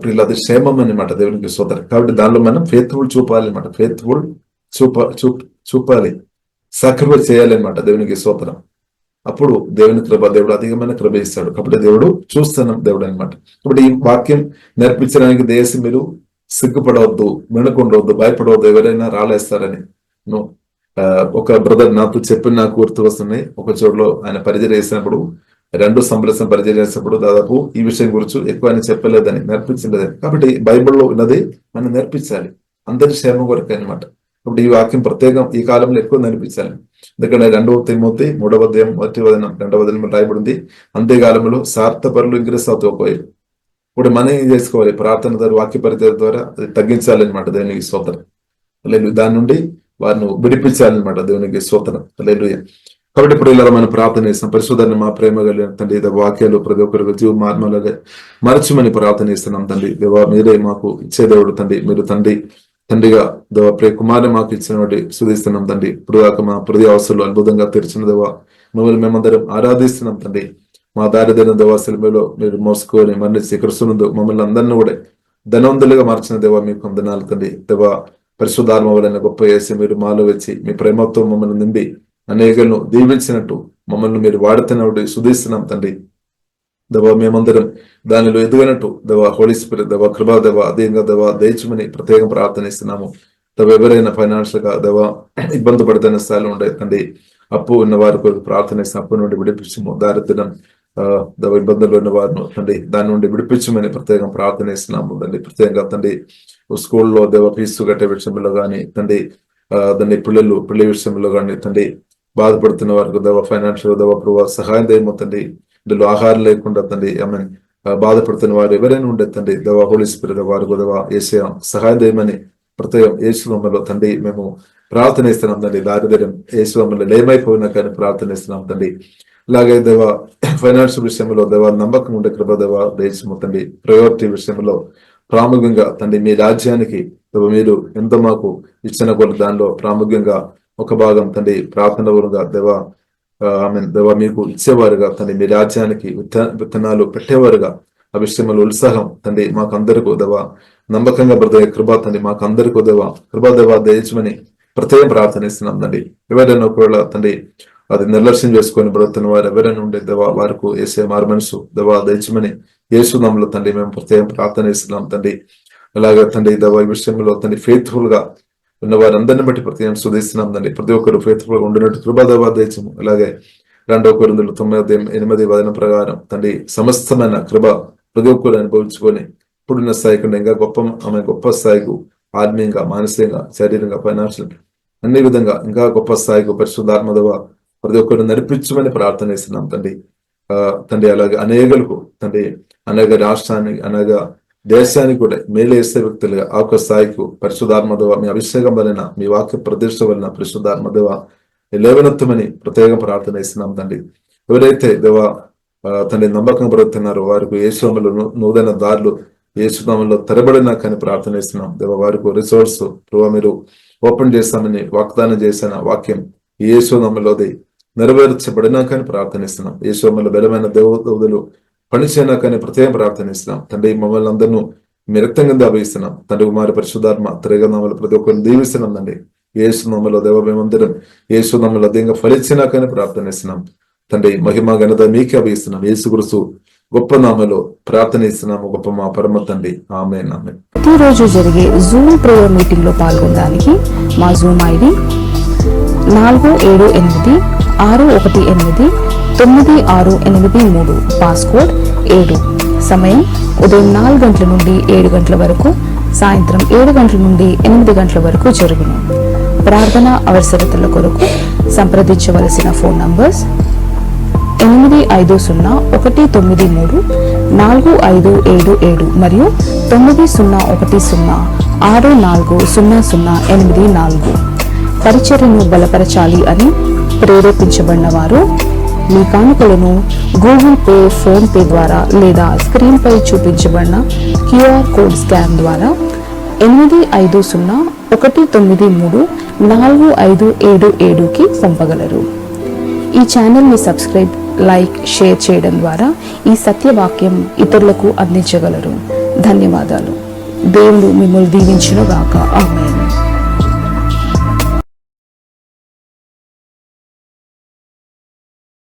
ప్రియులది క్షేమం అనమాట. దేవునికి స్తోత్రం. కాబట్టి దానిలో మనం ఫెయిత్ఫుల్ చూపాలి అనమాట. ఫెయిత్ఫుల్ చూపాలి, సాక్రిఫైస్ చేయాలన్నమాట. దేవునికి స్తోత్రం. అప్పుడు దేవుని కృప, దేవుడు అధికమైన కృప ఇస్తాడు. కాబట్టి దేవుడు చూస్తున్నాం దేవుడు అనమాట. ఇప్పుడు ఈ వాక్యం నేర్పించడానికి దేశం మీరు సిగ్గుపడవద్దు, మిణకుండవద్దు, భయపడవద్దు. ఎవరైనా రాలేస్తారని ఒక బ్రదర్ నాతో చెప్పిన నాకు గుర్తు వస్తున్నాయి. ఒక చోటులో ఆయన పరిచయం చేసినప్పుడు 2 సంవత్సరం పరిచయం చేసినప్పుడు దాదాపు ఈ విషయం గురించి ఎక్కువ ఆయన చెప్పలేదని, నేర్పించలేదని. కాబట్టి బైబిల్లో ఉన్నది మనం నేర్పించాలి, అందరి క్షేమం కొరకు అనమాట. ఇప్పుడు ఈ వాక్యం ప్రత్యేకం ఈ కాలంలో ఎక్కువ నేర్పించాలి. ఎందుకంటే 2 తిమోతి 3వ అధ్యాయం 2వ వచనం రాయబడింది, అంత్యకాలంలో స్వార్థపరులు ఇంక్రీస్ అవుతాయి. ఇప్పుడు మనం ఏం చేసుకోవాలి? ప్రార్థన ద్వారా, వాక్య పరిచయం ద్వారా అది తగ్గించాలన్నమాట. దేవునికి స్తోత్రం, లేదు దాని నుండి వారిని విడిపించాలన్నమాట. దేవునికి స్తోత్రం, హల్లెలూయా. కాబట్టి ఇప్పుడు ఇలా మనం ప్రార్థన చేస్తాం. పరిశుద్ధాన్ని మా ప్రేమ కలిగిన తండ్రి, వాక్యాలు ప్రతి ఒక్కరికి జీవ మార్మలుగా మరచమని ప్రార్థన చేస్తున్నాం తండ్రి. దేవా, మీరే మాకు ఇచ్చే దేవుడు తండ్రి. మీరు తండ్రిగా దేవా ప్రియ కుమారుని మాకు ఇచ్చిన వాటి సుధిస్తున్నాం తండ్రి. ఇప్పుడు దాకా మా ప్రతి అవసరాలు అద్భుతంగా తెరిచిన దేవా మిమ్మల్ని మేమందరం ఆరాధిస్తున్నాం తండ్రి. మా దారిదైన దేవాశిలో మీరు మోసుకొని మరణించి క్రిస్తునందు మమ్మల్ని అందరినీ కూడా ధనవంతులుగా మార్చిన దేవా మీకు వందనాలు తండ్రి. దేవా పరిశుద్ధాత్మ వలన గొప్ప చేసి మీరు మాలో వచ్చి మీ ప్రేమతో మమ్మల్ని నిండి అనేకలను దీవించినట్టు మమ్మల్ని మీరు వాడుతున్నట్టు సుధిస్తున్నాం తండ్రి. దేవా మేమందరం దానిలో ఎదుగనట్టు దేవా హోలీ స్పిరిట్ దేవా కృపా దేవా అదేంగా దేవా దయచుమని ప్రత్యేకం ప్రార్థనిస్తున్నాము. దేవా ఎవరైనా ఫైనాన్షియల్ గా దేవా ఇబ్బంది పడుతున్న స్థాయిలో ఉండే తండ్రి, అప్పు ఉన్న వారి కొరకు ప్రార్థనిస్తాం. అప్పు నుండి విడిపించము, దారిద్ర్యం దేవ ఇబ్బందులు ఉన్న వారిని తండ్రి దాని నుండి విడిపించమని ప్రత్యేకం ప్రార్థనిస్తున్నాము తండ్రి. ప్రత్యేకంగా తండ్రి స్కూల్లో దేవ ఫీజు కట్టే విషయంలో కానీ తండ్రి, దాన్ని పిల్లల విషయంలో కానీ తండ్రి బాధపడుతున్న వారికి దేవ ఫైనాన్షియల్ దేవ ప్రభావ సహాయం చేయము తండ్రి. ఇందులో ఆహారం లేకుండా తండ్రి బాధపడుతున్న వారు ఎవరైనా ఉండే తండ్రి దేవ హోలీ స్పిరిట్ వారికి దేవ యేసయ్య సహాయం చేయమని ప్రత్యేకం యేసునామములో తండ్రి మేము ప్రార్థనిస్తున్నాం తండ్రి. దారిద్ర్యం యేసునామములో లేమైపోయినా కానీ ప్రార్థనిస్తున్నాం తండ్రి. అలాగే దేవ ఫైనాన్షియల్ విషయంలో దేవ నమ్మకం ఉండే కృప దేవ దయచేము తండ్రి. ప్రయారిటీ విషయంలో ప్రాముఖ్యంగా తండ్రి మీ రాజ్యానికి మీరు ఎంత మాకు ఇచ్చిన కొలు దానిలో ప్రాముఖ్యంగా ఒక భాగం తండ్రి ప్రార్థన వరుగా దేవా దేవా మీకు ఇచ్చేవారుగా తండ్రి, మీ రాజ్యానికి విత్తనాలు పెట్టేవారుగా ఆ విషయంలో ఉత్సాహం తండ్రి మాకందరికీ దేవా నమ్మకంగా బ్రతికే కృప తండ్రి మాకందరికీ దేవా కృపా దేవా దయచమని ప్రత్యేక ప్రార్థనిస్తున్నాం తండ్రి. ఎవరైనా ఒకవేళ తండ్రి అది నిర్లక్ష్యం చేసుకొని బ్రతున్న వారు ఎవరైనా ఉండే దేవా వారికి వేసే మారు మనసు దేవా దయచమని యేసునామములో తండ్రి మేము ప్రత్యేక ప్రార్థనిస్తున్నాం తండ్రి. అలాగే తండ్రి దేవా ఈ విషయంలో తండ్రి ఫెయిత్ఫుల్ గా ఉన్న వారందరిని బట్టి ప్రత్యేకం సుధిస్తున్నాం తండ్రి. ప్రతి ఒక్కరు ఫెయిత్ఫుల్ గా ఉండినట్టు కృపా దేవా దయచము. అలాగే 2 కొరింథీయులు 9:8 వచనం ప్రకారం తండ్రి సమస్తమైన కృప ప్రతి ఒక్కరు అనుభవించుకొని ఇప్పుడున్న స్థాయి కంటే ఇంకా గొప్ప స్థాయికు ఆత్మీయంగా, మానసికంగా, శారీరంగా, ఫైనాన్షియల్ అన్ని విధంగా ఇంకా గొప్ప స్థాయికు పరిశుద్ధాత్మ దేవా ప్రతి ఒక్కరు నడిపించమని ప్రార్థన చేస్తున్నాం తండ్రి. తండ్రి అలాగే అనేకులకు తండ్రి అనేక రాష్ట్రానికి అనేక దేశానికి కూడా మేలు వేసే వ్యక్తులుగా ఆ ఒక్క స్థాయికు పరిశుద్ధాత్మ దేవా మీ అభిషేకం వలన మీ వాక్య ప్రతిష్ట వలన పరిశుద్ధాత్మ దేవా లేవనెత్తమని ప్రత్యేక ప్రార్థన చేస్తున్నాం తండ్రి. ఎవరైతే దేవా తండ్రి నమ్మకం బ్రతుకుతున్నారో వారికి యేసునామములో నూతన దారులు యేసునామములో తెరబడినా కానీ ప్రార్థన చేస్తున్నాం దేవా. వారికి రిసోర్స్ ప్రభావ మీరు ఓపెన్ చేస్తామని వాగ్దానం చేసిన వాక్యం యేసునామములోది నెరవేర్చబడినా కానీ ప్రార్థనిస్తున్నాం. యేసునామములో బలమైన దేవదూతలు పనిచేయనా కానీ ప్రత్యేక ప్రార్థనిస్తున్నాం తండ్రి. మమ్మల్ని అందరినూ మీ రక్తం కింద అభిస్తున్నాం తండ్రి. కుమారి పరిశుద్ధాత్మ త్రిగనామలు ప్రతి ఒక్కరిని దీవిస్తున్నాం తండ్రి. యేసునామములో దేవ మేమందరం యేసునామములో అధికంగా ఫలించినా కానీ ప్రార్థనిస్తున్నాం తండ్రి. మహిమ ఘనత మీకే అభిస్తున్నాం. యేసుక్రీస్తు గొప్ప నామములో ప్రార్థనిస్తున్నాము గొప్ప మా పరమ తండ్రి. ఆమేన్. ఆమేన్. ప్రతిరోజు జరిగే జూమ్ ప్రేయర్ మీటింగ్ లో పాల్గొనడానికి మా జూమ్ ఐడి 4786189683, పాస్కోడ్ 7. సమయం ఉదయం 4 గంటల నుండి 7 గంటల వరకు, సాయంత్రం 7 గంటల నుండి 8 గంటల వరకు జరుగును. ప్రార్థన అవసరతల కొరకు సంప్రదించవలసిన ఫోన్ నంబర్స్ 8501934577 మరియు 9010640084. పరిచర్యను బలపరచాలి అని ప్రేరేపించబడిన వారు మీ కానుకలను గూగుల్ పే, ఫోన్ పే ద్వారా లేదా స్క్రీన్ పై చూపించబడిన క్యూఆర్ కోడ్ స్కాన్ ద్వారా 8501934577కి పంపగలరు. ఈ ఛానల్ని సబ్స్క్రైబ్, లైక్, షేర్ చేయడం ద్వారా ఈ సత్యవాక్యం ఇతరులకు అందించగలరు. ధన్యవాదాలు. దేవుడు మిమ్మల్ని దీవించును గాక. ఆమేన్.